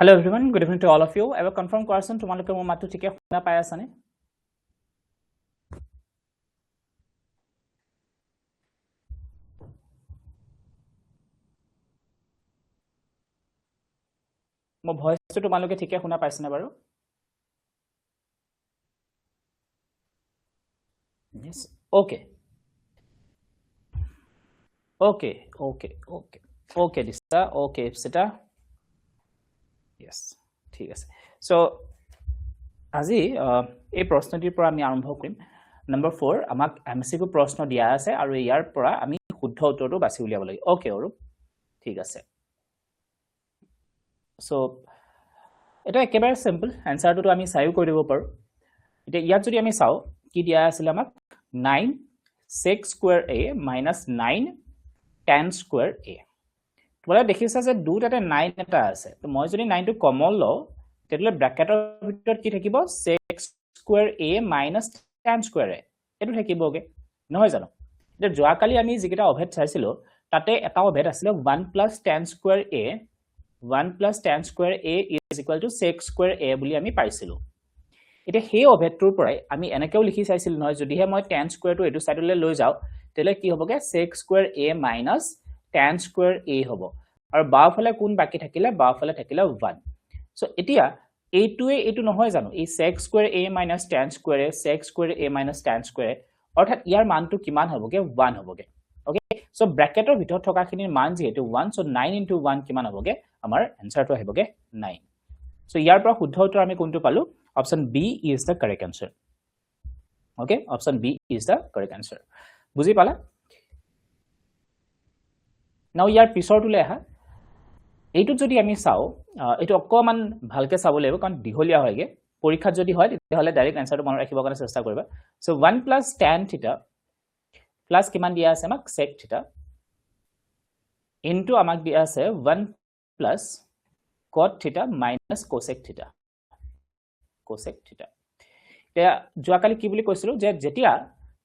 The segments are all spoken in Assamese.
Hello everyone, good evening to all of you. I will confirm question তোমালোকে মোৰ মাতটো ঠিকে শুনা পাই আছানে? মোৰ ভয়েসটো তোমালোকে ঠিকে শুনা পাইছানে বাৰু? Yes. Okay. Okay, Dista. Okay, Sita. Yes. ঠিক আছে। So আজি এই প্ৰশ্নটিৰ পৰা আমি আৰম্ভ কৰিম। Number 4 আমাক MCQ প্ৰশ্ন দিয়া আছে আৰু ইয়াৰ পৰা আমি শুদ্ধ উত্তৰটো বাছি উলিয়াব লাগিব। ওকে অৰুপ। ঠিক আছে। So এটা একেবাৰে সিম্পল আনসাৰটো আমি চাইও কৰি দিব পাৰো। এটা ইয়াত যদি আমি চাও কি দিয়া আছিল আমাক 9 sec square a minus 9 tan square a তোমরা দেখিছা যে দুটাতে 9 এটা আছে তো মই যদি 9 টো কমন লও তেতিয়ালে ব্ৰ্যাকেটৰ ভিতৰত কি থাকিব sec square a minus tan square a এটো থাকিবগে নহয় জানো এটা যোৱাকালি আমি যিকেটা অভেদ চাইছিলো তাতে এটা অভেদ আছিল 1 plus tan square a 1 plus tan square a is equal to sec square a বুলি আমি পাইছিলো এটা সেই অভেদটোৰ পৰাই আমি এনেকেও লিখি চাইছিল নহয় যদিহে মই tan square টো এটো সাইডলৈ লৈ যাও তেলে কি হ'বগে sec square a minus tan square a হ'ব আৰু বাওফালে কোন বাকি থাকিলে বাওফালে থাকিলে 1 সো এতিয়া এইটোৱে এইটো নহয় জানো এই sec square a minus tan square a sec square a minus tan square অৰ্থাৎ ইয়াৰ মানটো কিমান হ'বগে 1 হ'বগে ওকে সো ব্ৰ্যাকেটৰ ভিতৰত থকাখিনিৰ মান যেহেতু 1 সো 9 into 1 কিমান হ'বগে আমাৰ আনসাৰটো আহিবগে 9 সো ইয়াৰ পৰা শুদ্ধ উত্তৰ আমি কোনটো পালো option B is the correct answer okay option B is the correct answer বুজি পালা now ইয়াৰ পিছৰটোলে আহা এইটো যদি আমি চাও এটো অকমান ভালকে চাব লাগিব কাৰণ দিহলিয়া হয়গে পৰীক্ষাত যদি হয় তেতিয়াহলে ডাইৰেক্ট আনসাৰটো মনত ৰাখিব কাৰণে চেষ্টা কৰিবা so 1 plus tan theta plus কিমান দিয়া আছে আমাক sec theta into আমাক দিয়া আছে 1 plus cot theta minus cosec theta cosec theta এতিয়া যোৱাকালি কি বুলি কৈছিলো যে যেতিয়া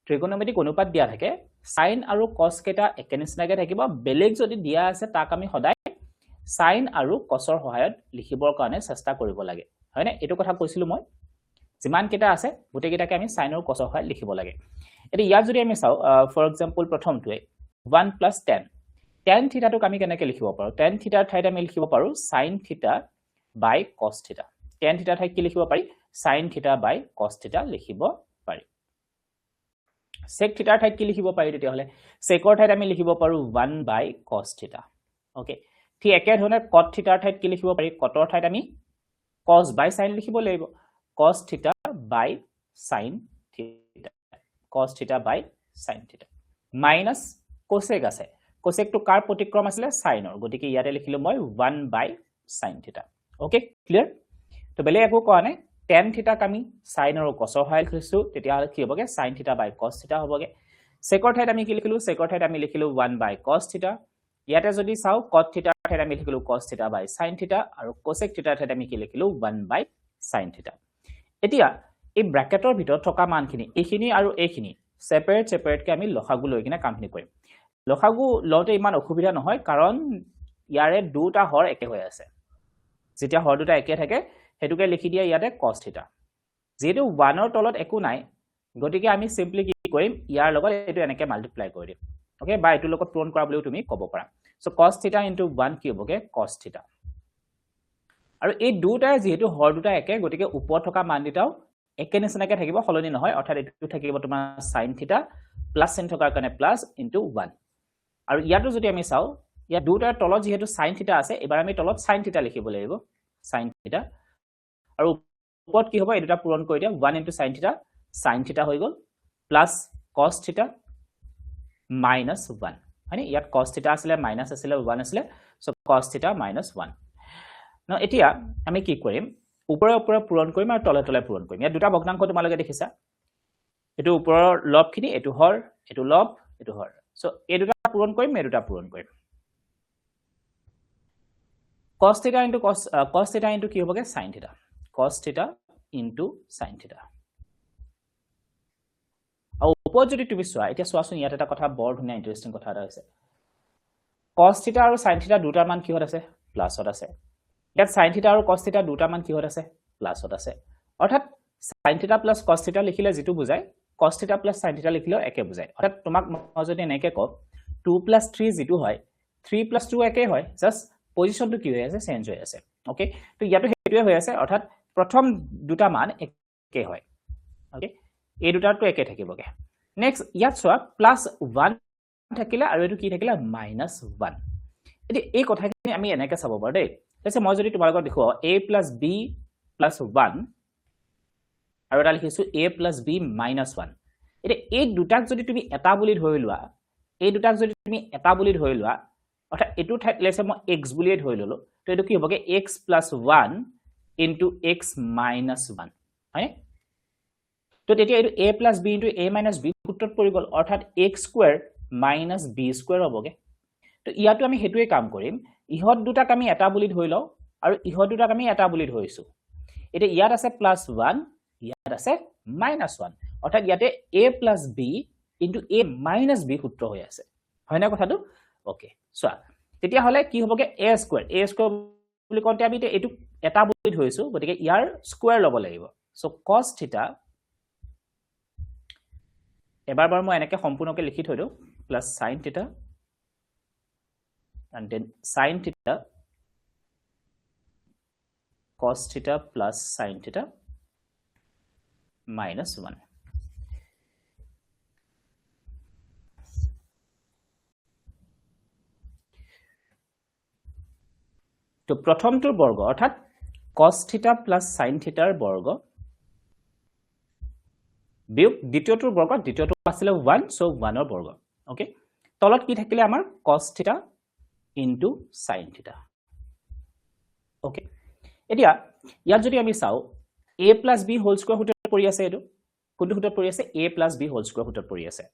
ট্ৰিগোনোমেট্ৰিক অনুপাত দিয়া থাকে sin আৰু cos কেটা একেনিসনাকে থাকিব বেলেগ যদি দিয়া আছে তাক আমি সদায় sin আৰু cosৰ সহায়ত লিখিবৰ কাৰণে চেষ্টা কৰিব লাগে হয়নে এটো কথা কৈছিলো মই যিমান কেটা আছে গুটে কেটাকে আমি sin আৰু cosৰ সহায়ত লিখিব লাগে এটি ইয়াত যদি আমি চাও for example প্ৰথমটোৱে 1 plus tan tan theta টোক আমি কেনেকৈ লিখিব পাৰো tan theta ৰ ঠাইত আমি লিখিব পাৰো sin theta by cos theta tan theta ঠাইত কি লিখিব পাৰি sin theta by cos theta লিখিব পাৰি sec theta ৰ ঠাইত কি লিখিব পাৰি তেতিয়া হলে sec ৰ ঠাইত আমি লিখিব পাৰো 1 by cos theta ওকে ঠিক একে ধৰণে cot theta ৰ ঠাইত কি লিখিব পাৰি cot ৰ ঠাইত আমি cos by sin লিখিব লাগিব cos theta by sin theta cos theta by sin theta minus cosec আছে cosec টো কাৰ প্ৰতিক্ৰম আছিল sin ৰ গতিকে ইয়াতে লিখিলো মই 1 by sin theta okay clear তো বেলে একো কোৱা নাই tan theta আমি sin আৰু cos ৰ সহায়ত লিখিছো তেতিয়া হলে কি হ'বগে sin theta by cos theta হ'বগে sec ৰ ঠাইত আমি কি লিখিলো sec ৰ ঠাইত আমি লিখিলো 1 by cos theta ইয়াতে যদি চাও cot theta ৰ ঠাইত আমি লিখিলো cos theta by sin theta আৰু cosec theta ৰ ঠাইত আমি কি লিখিলো 1 by sin theta এতিয়া এই ব্ৰ্যাকেটৰ ভিতৰত থকা মানখিনি এইখিনি আৰু এইখিনি সেপাৰেট কে আমি লসাগু লৈ কিনে কামখিনি কৰিম লসাগু লওঁতে ইমান অসুবিধা নহয় কাৰণ ইয়াৰে দুটা হৰ একে হৈ আছে যেতিয়া হৰ দুটা একে থাকে হেতুকে লিখি দিয়া ইয়াতে cos theta যেটো 1 ৰ তলত একো নাই গতিকে আমি সিম্পলি কি কৰিম ইয়াৰ লগত এটো এনেকে মাল্টিপ্লাই কৰি দিম ওকে বা এটো লগত পূৰণ কৰা বুলিও তুমি ক'ব পাৰা সো cos theta into 1 কি হ'বগে cos theta আৰু এই দুটা যেহেতু হৰ দুটা একে গতিকে ওপৰত থকা মান দুটাও একে নিচিনাকে থাকিব হলনি নহয় অৰ্থাৎ এটো থাকিব তোমাৰ sin theta প্লাস sin থকাৰ কাৰণে প্লাস into 1 আৰু ইয়াটো যদি আমি চাও ইয়া দুটাৰ তলত যেহেতু sin theta আছে এবাৰ আমি তলত sin theta লিখিব লাগিব sin theta আৰু ওপৰত কি হ'ব এই দুটা পূৰণ কৰি দিয়া 1 into sin theta হৈ গল প্লাস cos theta minus 1 মানে ইয়াত cos theta আছিল minus আছিল 1 আছিল সো cos theta minus 1 ন এতিয়া আমি কি কৰিম ওপৰে ওপৰে পূৰণ কৰিম আৰু তলে তলে পূৰণ কৰিম ইয়াত দুটা ভগ্নাংশ তোমালোকে দেখিছা এটো ওপৰৰ লবখিনি এটো হৰ এটো লব এটো হৰ সো এই দুটা পূৰণ কৰিম এই দুটা পূৰণ কৰিম cos theta into কি হ'বগে sin theta cos theta into sin theta আৰু ওপৰত যদি তুমি চোৱা এতিয়া চোৱাচোন ইয়াত এটা কথা বৰ ধুনীয়া ইন্টাৰেষ্টিং কথা এটা আছে cos theta আৰু sin theta দুটাৰ মান কিহত আছে প্লাছত আছে ইয়াত sin θ আৰু cos θ দুটা মান কিহত আছে প্লাসত আছে অৰ্থাৎ sin θ plus cos θ লিখিলে যেটো বুজায় cos θ plus sin θ লিখিলেও একে বুজায় অৰ্থাৎ তোমাক মই যদি এনেকে ক 2 plus 3 যেটো হয় 3 plus 2 একে হয় জাস্ট পজিশনটো কি হৈ আছে চেঞ্জ হৈ আছে ওকে তো ইয়াটো হেতুৱে হৈ আছে অৰ্থাৎ প্ৰথম দুটা মান একে হয় ওকে এই দুটাটো একে থাকিবগে নেক্সট ইয়াত চোৱা +1 থাকিলে আৰু এটো কি থাকিলে -1 এটি এই কথাখিনি আমি এনেকে চাব পাৰো দেই তাছে মই যদি তোমালোকক দেখুৱা a + b + 1 আৰু এটা লিখিছো a + b - 1 এটি এই দুটাক যদি তুমি এটা বুলি ধৰি লোৱা এই দুটাক যদি তুমি এটা বুলি ধৰি লোৱা অৰ্থাৎ এটো ঠাইত লেছে মই x বুলি ধৰি ললো তো এটো কি হ'বগে x + 1 * x - 1 হয় তো তেতিয়া এটো a + b * a - b সূত্ৰত পৰি গল অৰ্থাৎ x² - b² হ'বগে তো ইয়াটো আমি হেতুৱে কাম কৰিম ইহত দুটাক আমি এটা বুলি ধৰি লও আৰু ইহত দুটাক আমি এটা বুলি ধৰিছো এটা ইয়াত আছে +1 ইয়াত আছে -1 অৰ্থাৎ ইয়াতে a + b * a - b সূত্ৰ হৈ আছে হয় না কথাটো ওকে সো তেতিয়া হলে কি হ'বগে a² বুলি কওঁতে আমি এটো এটা বুলি ধৰিছো গতিকে ইয়াৰ স্কয়াৰ ল'ব লাগিব সো cos θ এবাৰ মই এনেকে সম্পূৰ্ণকে লিখি থৈ দিও plus sin θ and then sin θ cos θ plus sin θ minus 1 তো প্ৰথমটোৰ বৰ্গ অৰ্থাৎ cos θ plus sin θ ৰ বৰ্গ বিয়োগ দ্বিতীয়টোৰ বৰ্গ দ্বিতীয়টো আছিল 1 সো 1 ৰ বৰ্গ ওকে তলত কি থাকিলে আমাৰ cos θ into sin θ ওকে এতিয়া ইয়াত যদি আমি চাও a + b হোল স্কয়াৰ সূত্ৰত পৰি আছে এটো কোনটো সূত্ৰত পৰি আছে a + b হোল স্কয়াৰ সূত্ৰত পৰি আছে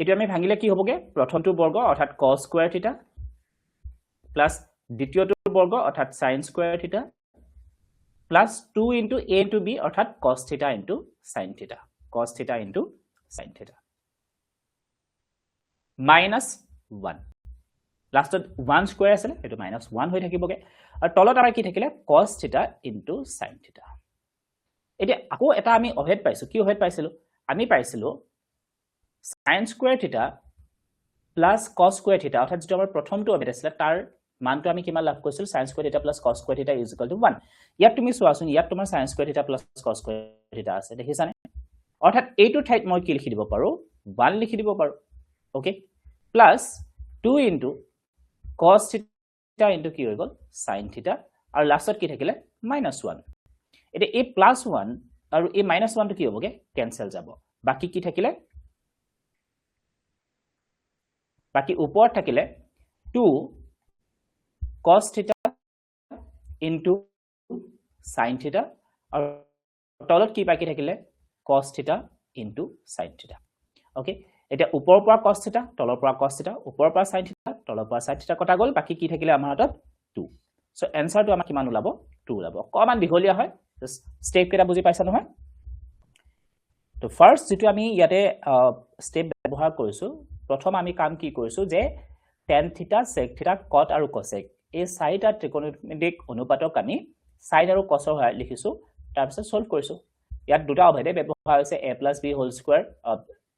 এটো আমি ভাঙিলে কি হ'বগে প্ৰথমটো বৰ্গ অৰ্থাৎ cos স্কয়াৰ θ প্লাস দ্বিতীয়টোৰ বৰ্গ অৰ্থাৎ sin square θ plus 2 into a into b অৰ্থাৎ cos θ into sin θ cos θ into sin θ minus 1 লাষ্টত 1 স্কয়াৰ আছে এটো -1 হৈ থাকিবগে আৰু তলত আমাৰ কি থাকিলে cos θ into sin θ এতিয়া আকৌ এটা আমি অহেড পাইছো কি অহেড পাইছিলো আমি পাইছিলো sin square θ plus cos square θ অৰ্থাৎ যেটো আমাৰ প্ৰথমটো অহেড আছিল তাৰ মানটো আমি কিমান লাভ কৰিছিল sin square θ plus cos square θ 1 ইয়াত তুমি চোৱাচোন ইয়াত তোমাৰ sin square θ plus cos square θ আছে দেখিছানে অৰ্থাৎ এইটো ঠাইত মই কি লিখি দিব পাৰো 1 লিখি দিব পাৰো okay plus 2 into cos θ into কি হৈ গল sin θ আৰু লাষ্টত কি থাকিলে -1 এটা এই +1 আৰু এই -1 টো কি হ'বগে কেনসেল যাব বাকি কি থাকিলে বাকি ওপৰত থাকিলে 2 cos θ into sin θ আৰু তলত কি বাকি থাকিলে cos θ into sin θ ওকে এটা ওপৰৰ পৰা cos θ তলৰ পৰা cos θ ওপৰৰ পৰা sin θ তলৰ পৰা sin θ কটা গল বাকি কি থাকিলে আমাৰ হাতত 2 সো এনসাৰটো আমাৰ কিমান ওলাব 2 ওলাব কমান দীঘলীয়া হয় স্টেপ কেটা বুজি পাইছা নহয় তো ফাৰ্স্ট যেটো আমি ইয়াতে স্টেপ ব্যৱহাৰ কৰিছো প্ৰথম আমি কাম কি কৰিছো যে tan θ sec θ cot আৰু cosec এই চাৰিটা ত্ৰিকোণমিতিক অনুপাতক আমি sin আৰু cos ৰ লিখিছো তাৰ পিছত সলভ কৰিছো ইয়াত দুটা অভেদে ব্যৱহাৰ হৈছে a + b whole square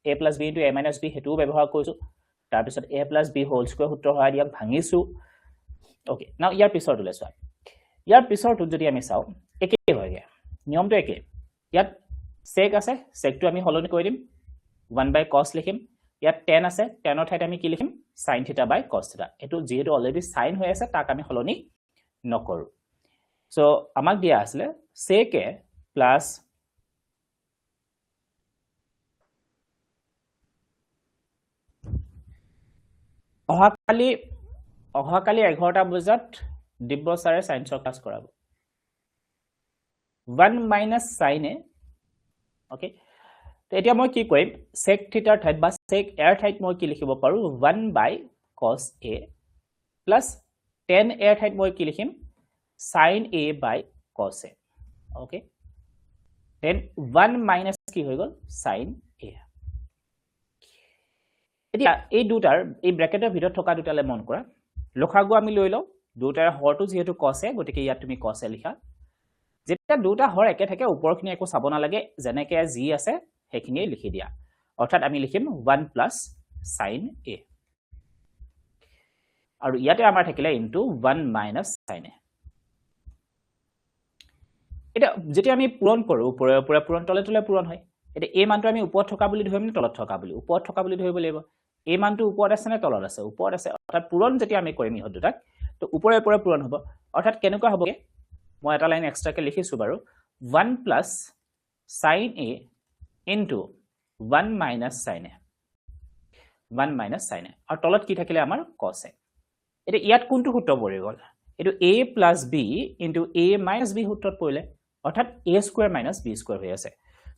a + b * a - b হেতু ব্যৱহাৰ কৰিছো তাৰ পিছত a + b হোল স্কয়াৰ সূত্ৰ হয় ইয়াক ভাঙিছো ওকে নাও ইয়াৰ পিছৰটো লৈছো ইয়াৰ পিছৰটো যদি আমি চাও একে হয়গে নিয়মটো একে ইয়াত sec আছে secটো আমি হলনি কৰি দিম 1/cos লিখিম ইয়াত tan আছে tanৰ ঠাইত আমি কি লিখিম sin θ / cos θ এটো যেহেতু অলৰেডি sin হৈ আছে তাক আমি হলনি নকৰো সো আমাক দিয়া আছে sec a plus অহাকালি 11টা বজাত দিব্য ছাৰে সায়েন্সৰ ক্লাস কৰাব 1 minus sin a ওকে তো এতিয়া মই কি কৰিম sec θ ৰ ঠাইত বা sec a ৰ ঠাইত মই কি লিখিব পাৰো 1/cos a plus tan a ৰ ঠাইত মই কি লিখিম sin a / cos a okay then 1 minus কি হৈ গল sin a এতিয়া এই দুটাৰ এই ব্ৰ্যাকেটৰ ভিতৰত থকা দুটালে মন কৰা লসাগু আমি লৈ লওঁ দুটাৰ হৰটো যেহেতু cos এ গতিকে ইয়াত তুমি cos এ লিখা যেতিয়া দুটা হৰ একে থাকে ওপৰখিনি একো চাব নালাগে যেনেকৈ যি আছে সেইখিনিয়ে লিখি দিয়া অৰ্থাৎ আমি লিখিম 1 plus sin a আৰু ইয়াতে আমাৰ থাকিলে into 1 minus sin a এটা যেতিয়া আমি পূৰণ কৰো ওপৰে ওপৰে পূৰণ তলে তলে পূৰণ হয় এটা a মানটো আমি ওপৰত থকা বুলি ধৰিম নে তলত থকা বুলি ওপৰত থকা বুলি ধৰিব লাগিব a মানটো ওপৰত আছে নে তলত আছে ওপৰত আছে অৰ্থাৎ পূৰণ যেতিয়া আমি কৰিম ইহত দুটাক তো ওপৰে ওপৰে পূৰণ হ'ব অৰ্থাৎ কেনেকুৱা হ'ব মই এটা লাইন এক্সট্ৰাকে লিখিছো বাৰু 1 plus sin a into 1 minus sin a 1 minus sin a আৰু তলত কি থাকিলে আমাৰ cos a এটা ইয়াত কোনটো সূত্ৰ পৰি গল এটো a plus b into a minus b সূত্ৰত পৰিলে অৰ্থাৎ a square minus b square হৈ আছে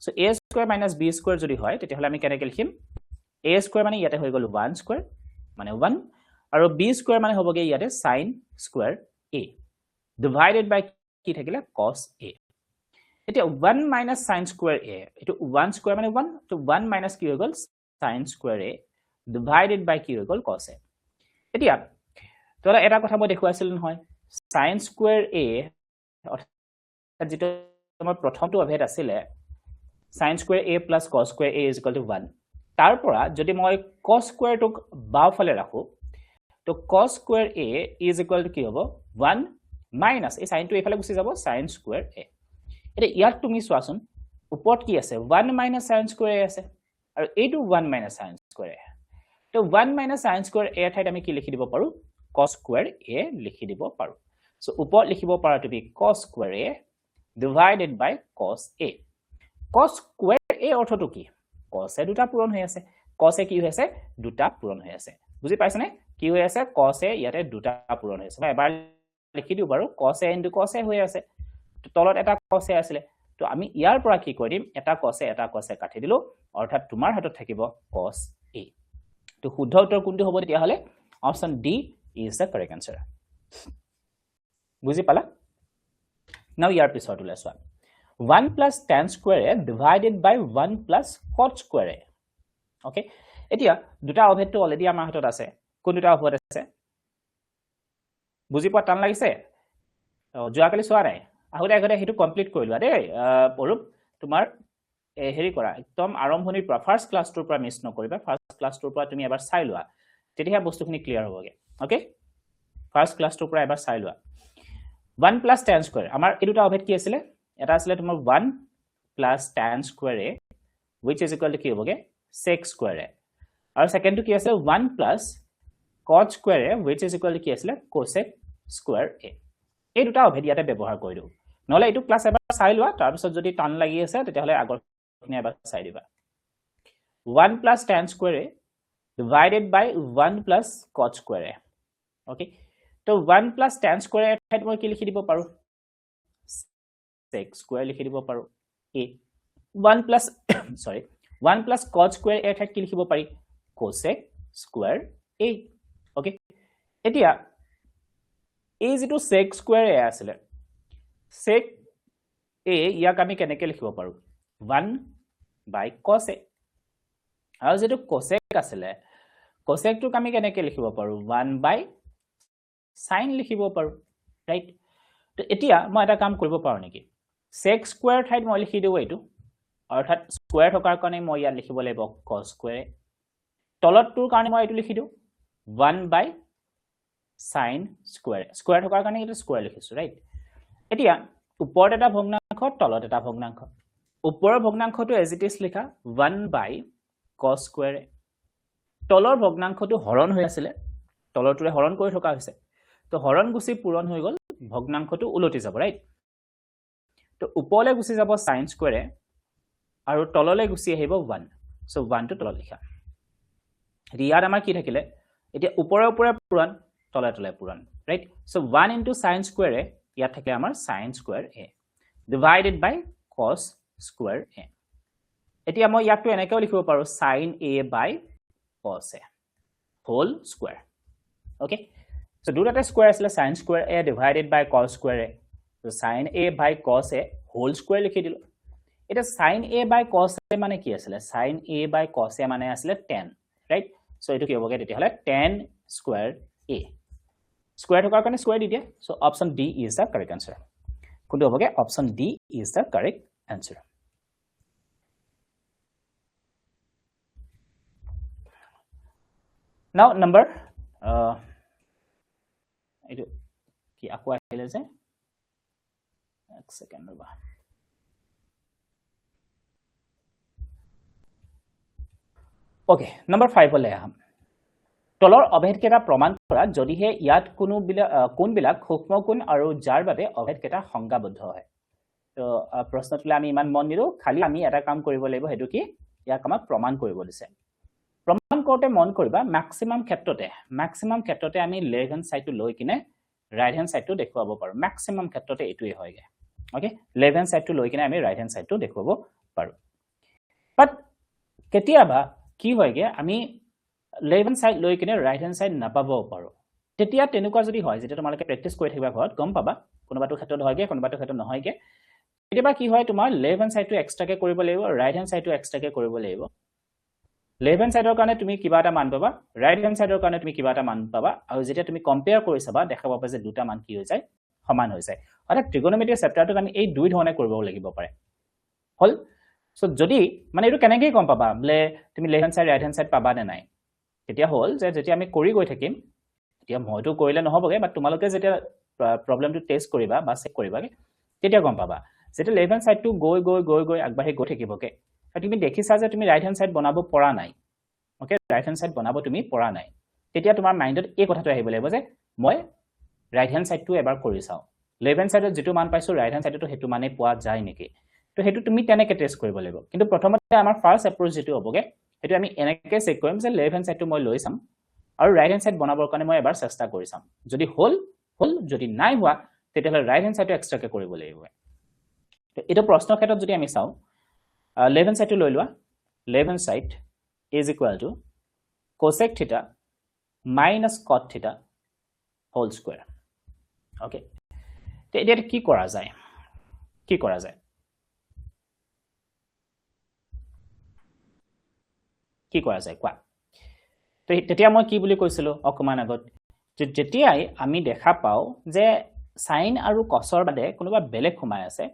so a square minus b square যদি হয় তেতিয়াহলে আমি কেনেকৈ লিখিম a square মানে ইয়াতে হৈ গল 1 square মানে 1 আৰু b square মানে হ'বগে ইয়াতে sin square a divided by কি থাকিলে cos a এতিয়া 1 minus sin square a এটো 1 square মানে 1 তো 1 minus কি হৈ গল sin square a divided by কি হৈ গল cos a এতিয়া তোলা এটা কথা মই দেখুৱাইছিল নহয় sin square a অৰ্থাৎ যেটো আমাৰ প্ৰথমটো অভেদ আছিল sin square a plus cos square a is equal to 1 তাৰ পৰা যদি মই cos square টোক বাওফালে ৰাখো তো cos square a is equal to কি হ'ব 1 minus এই sin টো এফালে গুচি যাব sin square a এটা ইয়াত তুমি চোৱাচোন ওপৰত কি আছে 1 minus sin square a আছে আৰু এইটো 1 minus sin square a তো 1 minus sin square a ঠাইত আমি কি লিখি দিব পাৰো cos square a লিখি দিব পাৰো সো ওপৰত লিখিব পাৰা তুমি cos square a divided by cos a cos square a অৰ্থটো কি cos a দুটা পূৰণ হৈ আছে cos a কি হৈ আছে দুটা পূৰণ হৈ আছে বুজি পাইছনে কি হৈ আছে cos a ইয়াতে দুটা পূৰণ হৈ আছে মই এবাৰ লিখি দিও বাৰু cos a into cos a হৈ আছে তো তলত এটা cos a আছিল তো আমি ইয়াৰ পৰা কি কৰিম এটা cos a কাটি দিলো অৰ্থাৎ তোমাৰ হাতত থাকিব cos a তো শুদ্ধ উত্তৰ কোনটো হ'ব তেতিয়া হলে option D is the correct answer বুজি পালা now year পিছৰটো লেছোৱা 1 plus tan square a divided by 1 plus cot square a okay এতিয়া দুটা অভেদটো অলৰেডি আমাৰ হাতত আছে কোন দুটা অভেদ আছে বুজি পোৱা টান লাগিছে যোৱাকালি চোৱা নাই আহুতে আগতে হেতু কমপ্লিট কৰিলো দেই পৰুপ তোমাৰ হেৰি কৰা একদম আৰম্ভণিৰ পৰা ফাৰ্স্ট ক্লাছটোৰ পৰা মিছ নকৰিবা ফাৰ্স্ট ক্লাছটোৰ পৰা তুমি এবাৰ চাই লোৱা তেতিয়া বস্তুখিনি ক্লিয়াৰ হ'বগে ওকে ফাৰ্স্ট ক্লাছটোৰ পৰা এবাৰ চাই লোৱা 1 plus tan square আমাৰ এই দুটা অভেদ কি আছিল এটা আছিল তোমাৰ 1 plus tan square a which is equal to কি হ'বগে sec square a আৰু সেকেন্ডটো কি আছে 1 plus cot square a which is equal to কি আছিল cosec square a এই দুটা অভেদ ইয়াতে ব্যৱহাৰ কৰিলো নহলে এইটো ক্লাছ এবাৰ চাই লোৱা তাৰ পিছত যদি টান লাগি আছে তেতিয়াহলে আগৰখিনি এবাৰ চাই দিবা 1 plus tan square a divided by 1 plus cot square a okay তো 1 plus tan square a ঠাইত মই কি লিখি দিব পাৰো sec square লিখি দিব পাৰো a 1 plus sorry 1 plus cot square a ঠাইত কি লিখিব পাৰি cosec square a okay এতিয়া এই যেটো sec square a আছিল sec a ইয়াক আমি কেনেকৈ লিখিব পাৰো 1 by cos a আৰু যেটো cosec আছিল cosec টোক আমি কেনেকৈ লিখিব পাৰো 1 by sin লিখিব পাৰো ৰাইট তো এতিয়া মই এটা কাম কৰিব পাৰো নেকি sec square ঠাইত মই লিখি দিও এইটো অৰ্থাৎ স্কয়াৰ থকাৰ কাৰণে মই ইয়াত লিখিব লাগিব cos square তলতটোৰ কাৰণে মই এইটো লিখি দিও 1 by sin square স্কয়াৰ থকাৰ কাৰণে এইটো স্কয়াৰ লিখিছো ৰাইট এতিয়া ওপৰত এটা ভগ্নাংশ তলত এটা ভগ্নাংশ ওপৰৰ ভগ্নাংশটো এজ ইট ইজ লিখা 1 by cos square তলৰ ভগ্নাংশটো হৰণ হৈ আছিল তলৰটোৰে হৰণ কৰি থকা হৈছে তো হৰণ গুছি পূৰণ হৈ গল ভগ্নাংশটো উলটি যাব ৰাইট তো ওপৰলৈ গুছি যাব sin square আৰু তললৈ গুছি আহিব 1 সো 1 টো তলত লিখা ইয়াত আমাৰ কি থাকিলে এতিয়া ওপৰে ওপৰে পূৰণ তলে তলে পূৰণ right so 1 into sin square ইয়াত থাকে আমাৰ sin square a divided by cos square a এতিয়া মই ইয়াকটো এনেকৈ লিখিব পাৰো sin a by cos a whole square okay so দুটাতে স্কয়াৰ আছিল sin square a divided by cos square a so sin a by cos a whole square লিখি দিলো এটা sin a by cos a মানে কি আছিল sin a by cos a মানে আছিল tan right so এটো কি হ'বগে তেতিয়া হলে tan square a স্কোয়াৰ থকাৰ কাৰণে স্কোয়াৰ দি দিয়া so option D is the correct answer কোনটো হবগে option D is the correct answer now number এইটো কি আকৌ আহিলে যে এক সেকেন্ড ৰবা ওকে নাম্বাৰ 5 হলে আহম তলৰ অভেদ কেটা প্ৰমাণ কৰা যদিহে ইয়াত কোনবিলাক সূক্ষ্ম কোণ আৰু যাৰ বাবে অভেদ কেটা সংজ্ঞাবদ্ধ হয় তো প্ৰশ্নটোলে আমি ইমান মন নিৰো খালি আমি এটা কাম কৰিব লাগিব হেতু কি ইয়াক আমাক প্ৰমাণ কৰিব দিছে প্ৰমাণ কৰোতে মন কৰিবা ম্যাক্সিমাম ক্ষেত্ৰতে আমি লেফট হ্যান্ড সাইডটো লৈ কিনে ৰাইট হ্যান্ড সাইডটো দেখুৱাব পাৰো ম্যাক্সিমাম ক্ষেত্ৰতে এটোই হয়গে ওকে লেফট হ্যান্ড সাইডটো লৈ কিনে আমি ৰাইট হ্যান্ড সাইডটো দেখুৱাব পাৰো বাট কেতিয়াবা কি হয়গে আমি লেফট হ্যান্ড সাইড লৈ কিনে ৰাইট হ্যান্ড সাইড নাপাবও পাৰো তেতিয়া তেনেকুৱা যদি হয় যেটা তোমালোকে প্ৰেক্টিস কৰি থাকিবা ঘৰত গম পাবা কোনোবাটো ক্ষেত্ৰত হয়গে কোনোবাটো ক্ষেত্ৰত নহয়গে কেতিয়াবা কি হয় তোমাৰ লেফট হ্যান্ড সাইডটো এক্সট্ৰাকে কৰিব লাগিব ৰাইট হ্যান্ড সাইডটো এক্সট্ৰাকে কৰিব লাগিব লেফট হ্যান্ড সাইডৰ কাৰণে তুমি কিবা এটা মান পাবা ৰাইট হ্যান্ড সাইডৰ কাৰণে তুমি কিবা এটা মান পাবা আৰু যেতিয়া তুমি কম্পেয়াৰ কৰি চাবা দেখা পাবা যে দুটা মান কি হৈ যায় সমান হৈ যায় অৰ্থাৎ ট্ৰিগোনোমেট্ৰি চেপ্টাৰটো আমি এই দুই ধৰণে কৰিব লাগিব পাৰে হল সো যদি মানে এটো কেনেকৈ গম পাবা বলে তুমি left hand side right hand side পাবা নে নাই তেতিয়া হল যে যেতিয়া আমি কৰি গৈ থাকিম তেতিয়া মইতো কৰিলে নহবগে বাট তোমালোকে যেতিয়া প্ৰবলেমটো টেষ্ট কৰিবা বা চেক কৰিবাগে তেতিয়া গম পাবা যেতিয়া লেফট হ্যান্ড সাইডটো গৈ আগবাঢ়ি গৈ থাকিবকে তুমি দেখিছা যে তুমি ৰাইট হ্যান্ড সাইড বনাব পৰা নাই ওকে ৰাইট হ্যান্ড সাইড বনাব তুমি পৰা নাই তেতিয়া তোমাৰ মাইন্ডত এই কথাটো আহিব লাগিব যে মই ৰাইট হ্যান্ড সাইডটো এবাৰ কৰি চাও লেফট হ্যান্ড সাইডত যেটো মান পাইছো ৰাইট হ্যান্ড সাইডটো হেতু মানে পোৱা যায় নেকি তো হেতু তুমি তেনেকে টেষ্ট কৰিব লাগিব কিন্তু প্ৰথমতে আমাৰ ফাৰ্স্ট এপ্ৰোচ যেটো হবগে হেতু আমি এনেকে চেক কৰিম যে লেফট হ্যান্ড সাইডটো মই লৈ চাম আৰু ৰাইট হ্যান্ড সাইড বনাবৰ কাৰণে মই এবাৰ চেষ্টা কৰি চাম যদি হল যদি নাই হোৱা তেতিয়া ৰাইট হ্যান্ড সাইডটো এক্সট্ৰাকে কৰিব লাগিব তো এটা প্ৰশ্নৰ ক্ষেত্ৰত যদি আমি চাও লেফট হ্যান্ড সাইডটো লৈ লোৱা left hand side is equal to cosec theta minus cot theta whole square okay তো এটা কি কৰা যায় কোৱা তো তেতিয়া মই কি বুলি কৈছিলো অকমান আগত যে যেতিয়াই আমি দেখা পাও যে sin আৰু cosৰ বাদে কোনোবা বেলেগ সোমাই আছে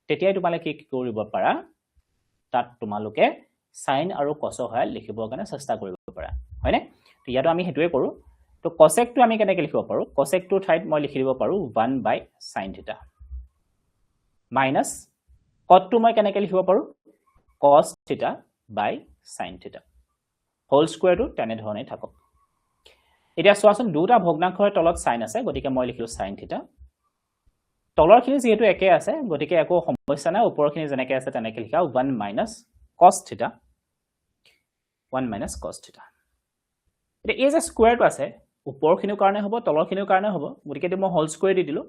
তেতিয়াই তোমালে কি কৰিব পাৰা তাত তোমালোকে sin আৰু cos হয় লিখিবৰ কাৰণে চেষ্টা কৰিব পাৰা হয়নে তো ইয়াটো আমি হেতুৱে কৰো তো cosec টো আমি কেনেকৈ লিখিব পাৰো cosec টো ঠাইত মই লিখি দিব পাৰো 1/sin theta minus cot টো মই কেনেকৈ লিখিব পাৰো cos theta by sin theta whole square টো তেনে ধৰণে থাকক এতিয়া চোৱাচোন দুটা ভগ্নাংশৰ তলত sin আছে গতিকে মই লিখিলো sin theta তলৰখিনি যেহেতু একে আছে গতিকে একো সমস্যা নাই ওপৰখিনি যেনেকৈ আছে তেনেকৈ লিখা 1 minus cos theta 1 minus cos theta এটা এই যে স্কয়াৰটো আছে ওপৰখিনিৰ কাৰণে হ'ব তলৰখিনিৰ কাৰণে হ'ব গতিকে মই হোল স্কয়াৰ দি দিলো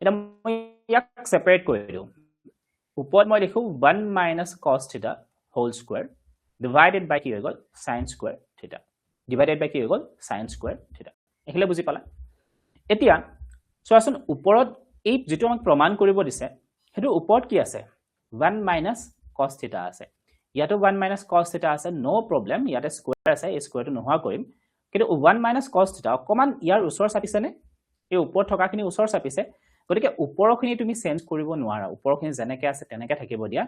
এটা মই ইয়াক সেপাৰেট কৰি দিও ওপৰত মই লিখো 1 minus cos theta whole square divided by কি হৈ গল sin square theta divided by কি হৈ গল sin square theta এখিলে বুজি পালা এতিয়া চোৱাচোন ওপৰত এই যেটো আমাক প্ৰমাণ কৰিব দিছে হেতু ওপৰত কি আছে 1 minus cos theta আছে ইয়াতো 1 minus cos theta আছে নো প্ৰবলেম ইয়াতে স্কয়াৰ আছে এই স্কয়াৰটো নোহোৱা কৰিম কিন্তু 1 minus cos theta অকমান ইয়াৰ ওচৰ চাপিছে নে এই ওপৰত থকাখিনি ওচৰ চাপিছে গতিকে ওপৰখিনি তুমি চেঞ্জ কৰিব নোৱাৰা ওপৰখিনি যেনেকৈ আছে তেনেকৈ থাকিব দিয়া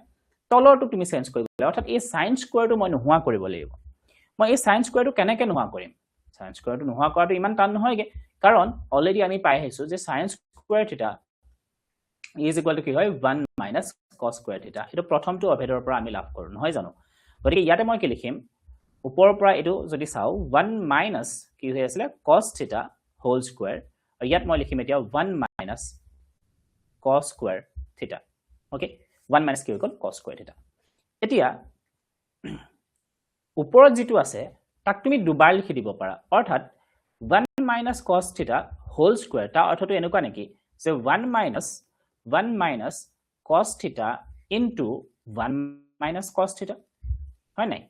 তলৰটো তুমি চেঞ্জ কৰিব লাগিব অৰ্থাৎ এই sin স্কয়াৰটো মই নোহোৱা কৰিব লাগিব মই এই sin স্কয়াৰটো কেনেকৈ নোহোৱা কৰিম sin স্কয়াৰটো নোহোৱা কৰাটো ইমান টান নহয়গে কাৰণ অলৰেডি আমি পাই আহিছো যে sin square theta is equal to কি হয় 1 minus cos square theta এটো প্ৰথমটো অভেদৰ পৰা আমি লাভ কৰো নহয় জানো গতিকে ইয়াতে মই কি লিখিম ওপৰৰ পৰা এটো যদি চাও 1 minus কি হৈ আছিল cos theta whole square আৰু ইয়াত মই লিখিম এতিয়া 1 minus cos square theta okay 1 minus কি হৈ গল cos square theta এতিয়া ওপৰত যেটো আছে তাক তুমি দুবাৰ লিখি দিব পাৰা অৰ্থাৎ 1 minus cos theta whole square তা অৰ্থটো এনেকুৱা নেকি যে 1 minus cos theta into 1 minus cos theta হয় নাই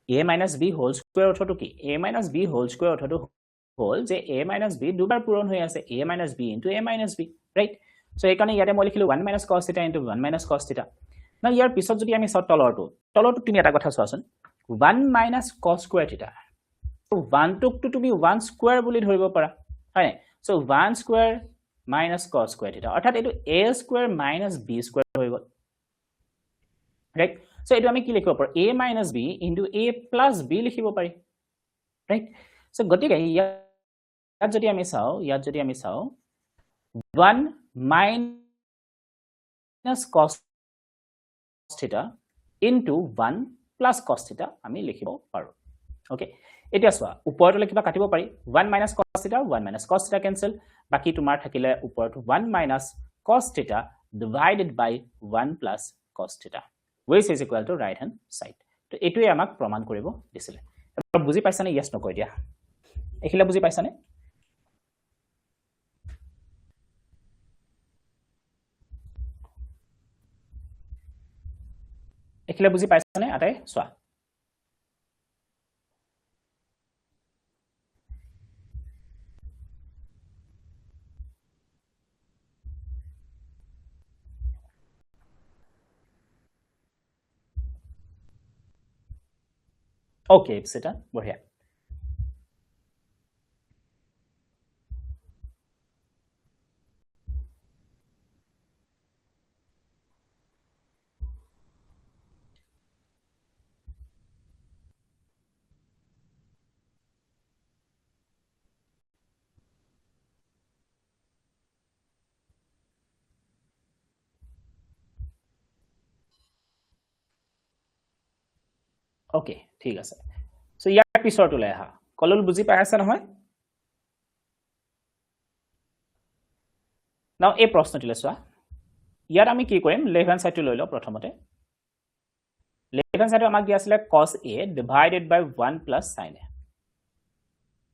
a minus b whole square অৰ্থটো কি a minus b whole square অৰ্থটো হল যে a minus b দুবাৰ পূৰণ হৈ আছে a minus b into a minus b right so এইকাৰণে ইয়াতে মই লিখিলো 1 minus cos theta into 1 minus cos theta না ইয়াৰ পিছত যদি আমি সত তলৰটো তুমি এটা কথা চোৱাচোন 1 minus cos square theta তো 1 টুক তুমি 1 স্কয়াৰ বুলি ধৰিব পাৰা হয় So 1 square minus cos square theta. অর্থাৎ এইটো a square minus b square হৈ গ'ল। Right? So এইটো আমি কি লিখিব পাৰো? a minus b into a plus b লিখিব পাৰি। Right? So গতিকে ইয়াত যদি আমি চাও 1 minus cos theta into 1 plus cos theta আমি লিখিব পাৰো। Okay? এতিয়া চোৱা ওপৰলৈ কিবা কাটিব পাৰি 1 minus cos theta 1 minus cos theta cancel বাকি তোমাৰ থাকিলে ওপৰত 1 minus cos theta divided by 1 plus cos theta which is equal to right hand side তো এটোই আমাক প্ৰমাণ কৰিব দিছিলে এবাৰ বুজি পাইছানে yes নকই দিয়া এখিলা বুজি পাইছানে এখিলা বুজি পাইছানে আটাই চোৱা Okay, Ipsita, বঢ়িয়া Okay, ঠিক আছে সো ইয়াৰ পিছৰটোলৈ আহা কলল বুজি পাই আছে নহয় নাও এই প্ৰশ্নটিলৈ চোৱা ইয়াত আমি কি কৰিম লেফট হ্যান্ড সাইডটো লৈ লও প্ৰথমতে লেফট হ্যান্ড সাইডটো আমাক দিয়া আছিল cos a divided by 1 plus sin a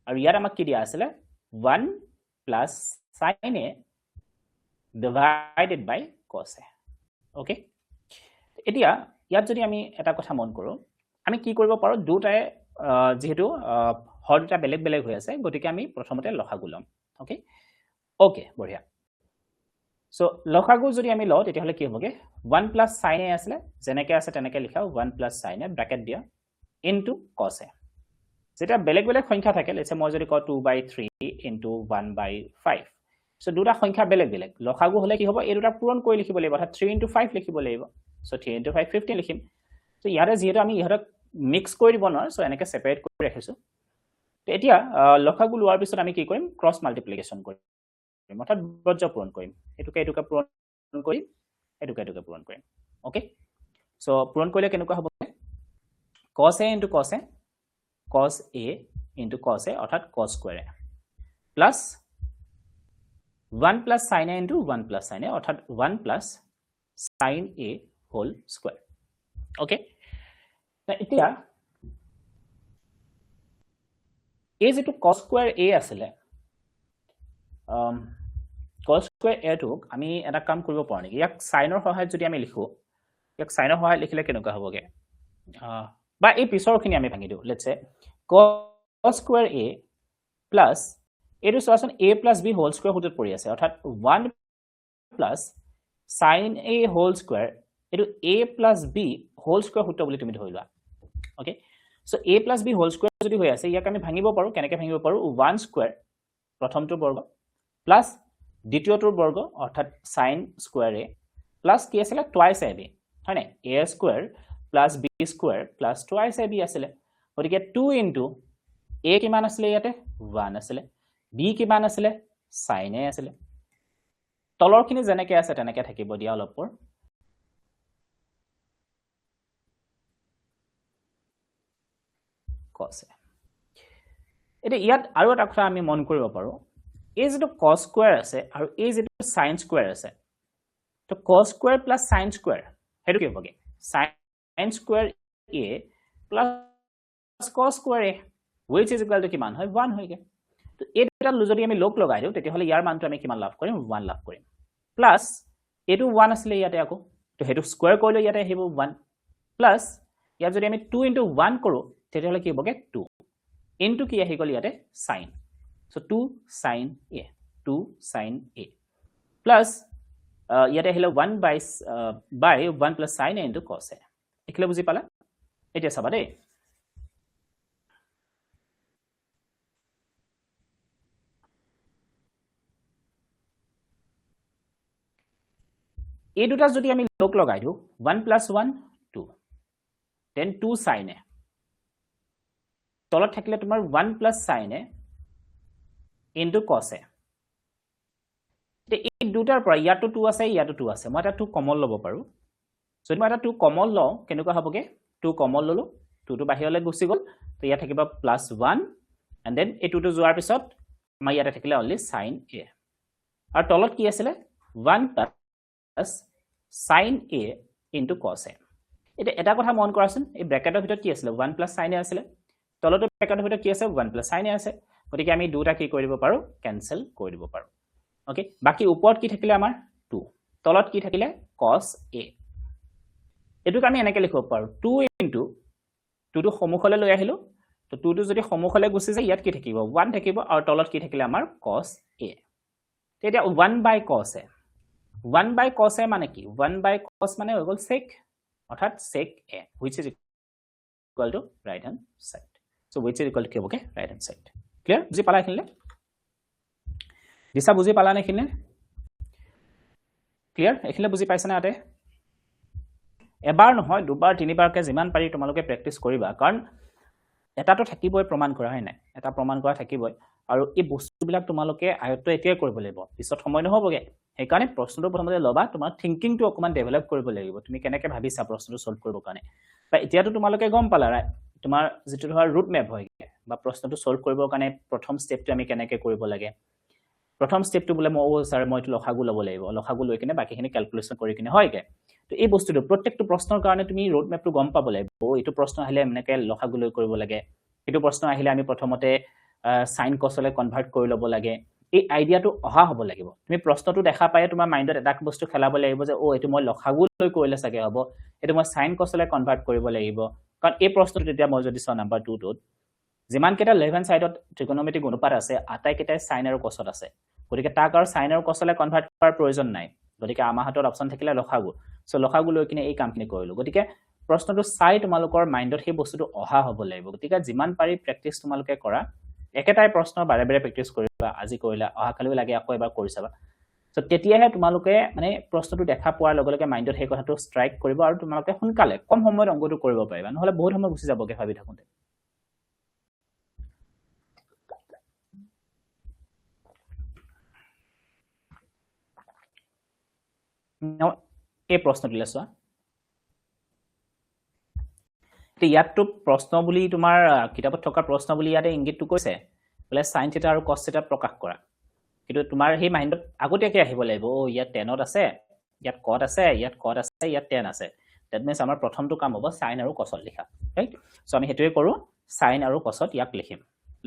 আৰু ইয়াত আমাক কি দিয়া আছিল 1 plus sin a divided by cos a okay এতিয়া ইয়াত যদি আমি এটা কথা মন কৰো আমি কি কৰিব পাৰো দুটাই যেহেতু হৰ দুটা বেলেগ বেলেগ হৈ আছে গতিকে আমি প্ৰথমতে লসাগু লম ওকে ওকে বঢ়িয়া সো লসাগু যদি আমি লও তেতিয়া হলে কি হবগে 1 plus sin a আসলে জেনেকে আছে তেনেকে লিখাও 1 plus sin a ব্র্যাকেট দিয়া into cos a যেটা বেলেগ বেলেগ সংখ্যা থাকে লেটস মই যদি ক 2/3 into 1/5 সো দুটা সংখ্যা বেলেগ বেলেগ লসাগু হলে কি হ'ব এই দুটা পূৰণ কৰি লিখিব লাগিব অৰ্থাৎ 3 into 5 লিখিব লাগিব সো 3 into 5 15 লিখিম সো ইয়াৰে যেহেতু আমি ইহতক মিক্স কৰি দিব নোৱাৰো সো এনেকে সেপাৰেট কৰি ৰাখিছো তো এতিয়া লসাগু লোৱাৰ পিছত আমি কি কৰিম ক্ৰস মাল্টিপ্লিকেশন কৰিম অৰ্থাৎ বজ্ৰ পূৰণ কৰিম এটুকা পূৰণ কৰিম এটুকা পূৰণ কৰিম ওকে সো পূৰণ কৰিলে কেনেকুৱা হ'ব cos a into cos a into cos a অৰ্থাৎ cos square a plus 1 plus sin a into 1 plus sin a অৰ্থাৎ 1 plus sin a whole square okay এতিয়া এই যেটো cos square a আছিল cos square a টোক আমি এটা কাম কৰিব পাৰো নেকি ইয়াক সাইনৰ সহায়ত যদি আমি লিখো ইয়াক সাইনৰ সহায়ত লিখিলে কেনেকুৱা হ'বগে বা এই পিছৰখিনি আমি ভাঙি দিও let's say cos square a plus এটো সমান a plus b whole square সূত্ৰত পৰি আছে অৰ্থাৎ 1 plus sin a whole square এটো a plus b whole square সূত্ৰ বুলি তুমি ধৰিলা okay so a plus b whole square যদি হৈ আছে ইয়াক আমি ভাঙিব পাৰো কেনেকৈ ভাঙিব পাৰো 1 square প্ৰথমটো বৰ্গ plus দ্বিতীয়টোৰ বৰ্গ অৰ্থাৎ sin square a plus কি আছিল twice ab হয় নাই a square plus b square plus twice ab আছিল গতিকে 2 into a কিমান আছিল ইয়াতে 1 আছিল b কিমান আছিল sin a আছিল তলৰখিনি যেনেকৈ আছে তেনেকৈ থাকিব দিয়া অলপৰ cos a এটা ইয়াত আৰু এটা কথা আমি মন কৰিব পাৰো এই যেটো cos square আছে আৰু এই যেটো sin square আছে তো cos square plus sin square হেতু কি হ'বগে sin square a plus cos square a which is equal to কিমান হয় 1 হয়গে তো এই দুটা যদি আমি লগ লগাই দিও তেতিয়া হলে ইয়াৰ মানটো আমি কিমান লাভ কৰিম 1 লাভ কৰিম প্লাস এটো 1 আছিল ইয়াতে আকৌ তো হেতু স্কয়াৰ কৰিলে ইয়াতে আহিব 1 প্লাস ইয়াত যদি আমি 2 into 1 কৰো তেতিয়া হলে কি হ'বগে 2 into কি আহি গল ইয়াতে sin so 2 sin a plus ইয়াতে আহিলে 1 by 1 plus sin a into cos a একিলে বুজি পালা এতিয়া চাবা দেই এই দুটা যদি আমি লগ লগাই দিও 1 + 1 2 then 2 sin a তলত থাকিলে তোমাৰ 1 + sin a into cos a এই দুটাৰ পৰা ইয়াতো 2 আছে ইয়াতো 2 আছে মই এটা 2 কমন ল'ব পাৰো যদি মই এটা 2 কমন লওঁ কেনেকুৱা হ'বগে 2 কমন ললো 2 টো বাহিৰলৈ গুচি গ'ল তো ইয়াত থাকিব +1 and then এই 2 টো যোৱাৰ পিছত আমাৰ ইয়াতে থাকিলে only sin a আৰু তলত কি আছিল 1 + sin a into cos a এটা কথা মন কৰাচোন এই ব্ৰেকেটৰ ভিতৰত কি আছিল 1 + sin a আছিল তলতো ব্ৰেকেটৰ ভিতৰত কি আছে 1 + sin a আছে গতিকে আমি দুটা কি কৰি দিব পাৰো কেনসেল কৰি দিব পাৰো ওকে বাকি ওপৰত কি থাকিলে আমাৰ 2 তলত কি থাকিলে cos a এটুক আমি এনেকৈ লিখিব পাৰো 2 into 2 টো সমুখলৈ লৈ আহিলো তো 2 টো যদি সমুখলৈ গুচি যায় ইয়াত কি থাকিব 1 থাকিব আৰু তলত কি থাকিলে আমাৰ cos a তেতিয়া 1/cos a 1/cos a মানে কি 1/cos মানে হৈ গল sec অৰ্থাৎ sec a which is equal to right hand side so which is equal to কি হ'ব right hand side clear বুজি পালা এখিনিলে দিশা বুজি পালা নেখিনে ক্লিয়াৰ এখিলে বুজি পাইছা না আতে এবাৰ নহয় দুবাৰ তিনিবাৰকে যিমান পাৰি তোমালোকে প্ৰেক্টিস কৰিবা কাৰণ এটাটো থাকিবই প্ৰমাণ কৰা হয় নাই এটা প্ৰমাণ কৰা থাকিবই আৰু এই বস্তুবিলাক তোমালোকে আয়ত্ত এতিয়াই কৰিব লাগিব পিছত সময় নহবগে সেইকাৰণে প্ৰশ্নটো প্ৰথমতে লবা তোমাৰ থিংকিংটো অকমান ডেভেলপ কৰিব লাগিব তুমি কেনেকৈ ভাবিছা প্ৰশ্নটো সলভ কৰিব কাৰণে বা এতিয়াতো তোমালোকে গম পালা তোমাৰ যেটো ধৰ ৰুট মেপ হয় বা প্ৰশ্নটো সলভ কৰিবৰ কাৰণে প্ৰথম ষ্টেপটো আমি কেনেকৈ কৰিব লাগে প্ৰথম ষ্টেপটো বলে স্যাৰ মই লখাগু লব লাগিব লখাগু লৈ কিনে বাকিখিনি ক্যালকুলেশন কৰি কিনে হয়গে তো এই বস্তুটো প্ৰত্যেকটো প্ৰশ্নৰ কাৰণে তুমি ৰোড ম্যাপটো গম পাব লাগিব এইটো প্ৰশ্ন আহিলে এনেকৈ লখাগু লৈ কৰিব লাগে এইটো প্ৰশ্ন আহিলে আমি প্ৰথমতে সাইন কসলে কনভাৰ্ট কৰি লব লাগে এই আইডিয়াটো অহা হ'ব লাগিব তুমি প্ৰশ্নটো দেখা পায় তোমাৰ মাইন্ডত এটা বস্তু খেলাব লাগিব যে এইটো মই লখাগু লৈ কৰিলে সাকে হ'ব এইটো মই সাইন কসলে কনভাৰ্ট কৰিব লাগিব কাৰণ এই প্ৰশ্নটো তেতিয়া মই যদি চাও নাম্বাৰ 2 টোত যিমান কেটা লেফট হ্যান্ড সাইডত ট্ৰিগোনোমেট্ৰিক অনুপাত আছে আটাই কেটাই সাইন আৰু কসত আছে গতিকে তাক আৰু সাইন আৰু কসলে কনভাৰ্ট কৰাৰ প্ৰয়োজন নাই গতিকে আমাৰ হাতত অপচন থাকিলে লখাগু সো লখাগু লৈ কিনে এই কামখিনি কৰিলো গতিকে প্ৰশ্নটো চাই তোমালোকৰ মাইন্ডত সেই বস্তুটো অহা হ'ব লাগিব গতিকে যিমান পাৰি প্ৰেক্টিস তোমালোকে কৰা একেটাই প্ৰশ্ন বাৰে বাৰে প্ৰেক্টিস কৰিবা আজি কৰিলা অহা কালিও লাগে আকৌ এবাৰ কৰি চাবা সো তেতিয়াহে তোমালোকে মানে প্ৰশ্নটো দেখা পোৱাৰ লগে লগে মাইন্ডত সেই কথাটো স্ট্ৰাইক কৰিব আৰু তোমালোকে সোনকালে কম সময়ত অংকটো কৰিব পাৰিবা নহলে বহুত সময় গুচি যাবগে ভাবি থাকোতে এই প্ৰশ্নটো লৈছোৱা ইয়াতটো প্ৰশ্ন বুলি তোমাৰ কিতাপত থকা প্ৰশ্ন বুলি ইয়াতে ইংগিতটো কৈছে বলে sin থিটা আৰু cos থিটা প্ৰকাশ কৰা কিন্তু তোমাৰ সেই মাইন্ডত আগতীয়াকৈ আহিব লাগিব ইয়াত tan আছে ইয়াত cot আছে ইয়াত cot আছে ইয়াত tan আছে দ্যাট মিন্স আমাৰ প্ৰথমটো কাম হ'ব sin আৰু cos লিখা ৰাইট সো আমি হেতুৱে কৰো sin আৰু cos ইয়াক লিখিম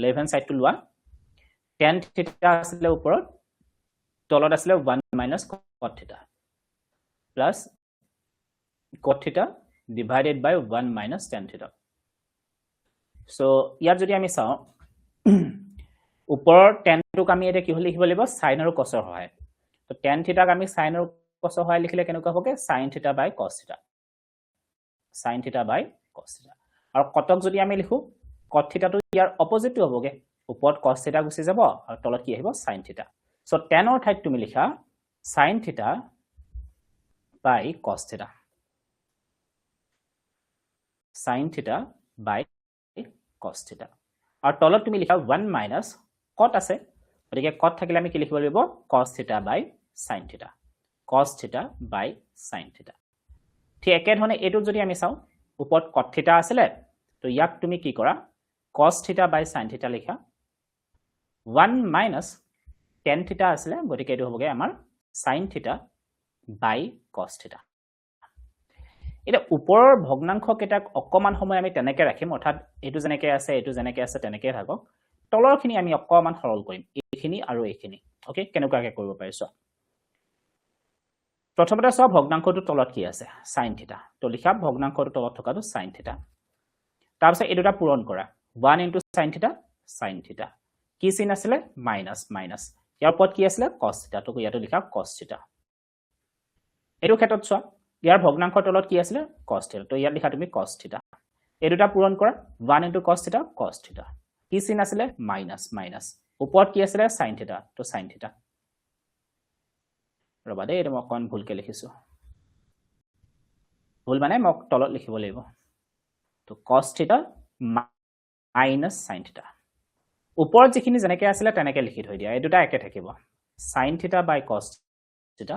লেফট হ্যান্ড সাইডটো লোৱা tan থিটা আছিল ওপৰত তলত আছিল 1 - cot থিটা plus cot theta divided by 1 - tan theta. So, ইয়াত যদি আমি চাও ওপৰৰ tan টোক আমি এটা কি হলি লিখিব লাগিব sin আৰু cos হয় তো tan theta ক আমি sin আৰু cos হয় লিখিলে কেনেকুৱা হবে sin theta by cos theta sin theta by cos theta আৰু cotক যদি আমি লিখো cot theta টো ইয়াৰ অপোজিটটো হ'বগে ওপৰত cos theta গুচি যাব আৰু তলত কি আহিব sin theta so tan ৰ ঠাইত তুমি লিখা sin theta by cos theta sin theta by cos theta আৰু তলত তুমি লিখা 1 - cot আছে গতিকে cot থাকিলে আমি কি লিখিব লাগিব cos theta by sin theta cos theta by sin theta ঠিক একে ধৰণে এটো যদি আমি চাও ওপৰত cot theta আছিল তো ইয়াক তুমি কি কৰা cos theta by sin theta লিখা 1 - tan theta আছিল গতিকে এটো হ'বগে আমাৰ sin theta by cos theta এটা ওপৰৰ ভগ্নাংশ কেটাক অকমান সময় আমি তেনেকে ৰাখিম অৰ্থাৎ এটো জেনেকে আছে তেনেকে থাকক তলৰখিনি আমি অকমান সৰল কৰিম এইখিনি আৰু এইখিনি ওকে কেনেকুৱাকে কৰিব পাৰিছো প্ৰথমতে সব ভগ্নাংশটো তলত কি আছে sin theta তো লিখা ভগ্নাংশটো তলত থকাটো sin theta তাৰপিছত এই দুটা পূৰণ কৰা 1 * sin theta কি চিন আছিল মাইনাস ইয়াৰ ওপৰত কি আছিল cos theta তো ইয়াটো লিখা cos theta এটো ক্ষেত্ৰত চোৱা ইয়াৰ ভগ্নাংশৰ তলত কি আছিল cos theta তো ইয়াত লিখা তুমি cos theta এই দুটা পূৰণ কৰা 1 * cos theta কি চিন আছিল মাইনাস ওপৰত কি আছিল sin theta তো sin theta ৰবা দে মই কোন ভুলকে লিখিছো ভুল মানে মোক তলত লিখিব লাগিব তো cos থিটা মাইনাস sin থিটা ওপৰত যিখিনি যেনেকৈ আছিল তেনেকৈ লিখি থৈ দিয়া এই দুটা একে থাকিব sin থিটা বাই cos থিটা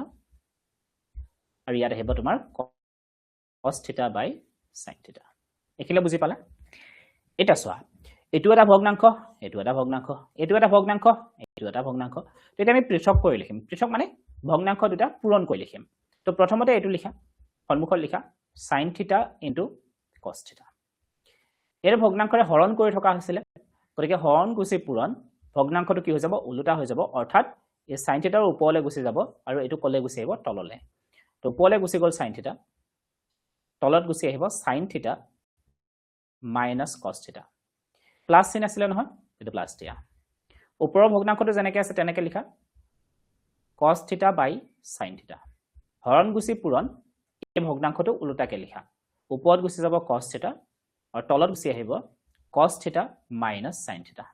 আৰু ইয়াত আহিব তোমাৰ cos থিটা বাই sin থিটা এখিলে বুজি পালা এটা চোৱা এটো এটা ভগ্নাংশ এটো এটা ভগ্নাংশ এটো এটা ভগ্নাংশ এটো এটা ভগ্নাংশ তেতিয়া আমি পৃথক কৰি লিখিম পৃথক মানে ভগ্নাংশ দুটা পূৰণ কৰি লিখিম তো প্ৰথমতে এটো লিখা সন্মুখত লিখা sin থিটা * cos থিটা এৰ ভগ্নাংশৰে হৰণ কৰি থকা হৈছিল গতিকে হৰণ গুছি পূৰণ ভগ্নাংশটো কি হৈ যাব উলুটা হৈ যাব অৰ্থাৎ এই sin থিটাৰ ওপৰলৈ গুছি যাব আৰু এটো কলে গুছি আহিব তললৈ তো ওপৰলৈ গুছি গল sin থিটা তলত গুছি আহিব sin থিটা minus cos থিটা প্লাস চিন আছিল নহয় এটো প্লাস দিয়া ওপৰৰ ভগ্নাংশটো যেনেকৈ আছে তেনেকৈ লিখা cos থিটা বাই sin থিটা হৰণ গুছি পূৰণ এই ভগ্নাংশটো উলুটাকে লিখা ওপৰত গুছি যাব cos থিটা আৰু তলত গুছি আহিব cos থিটা minus sin থিটা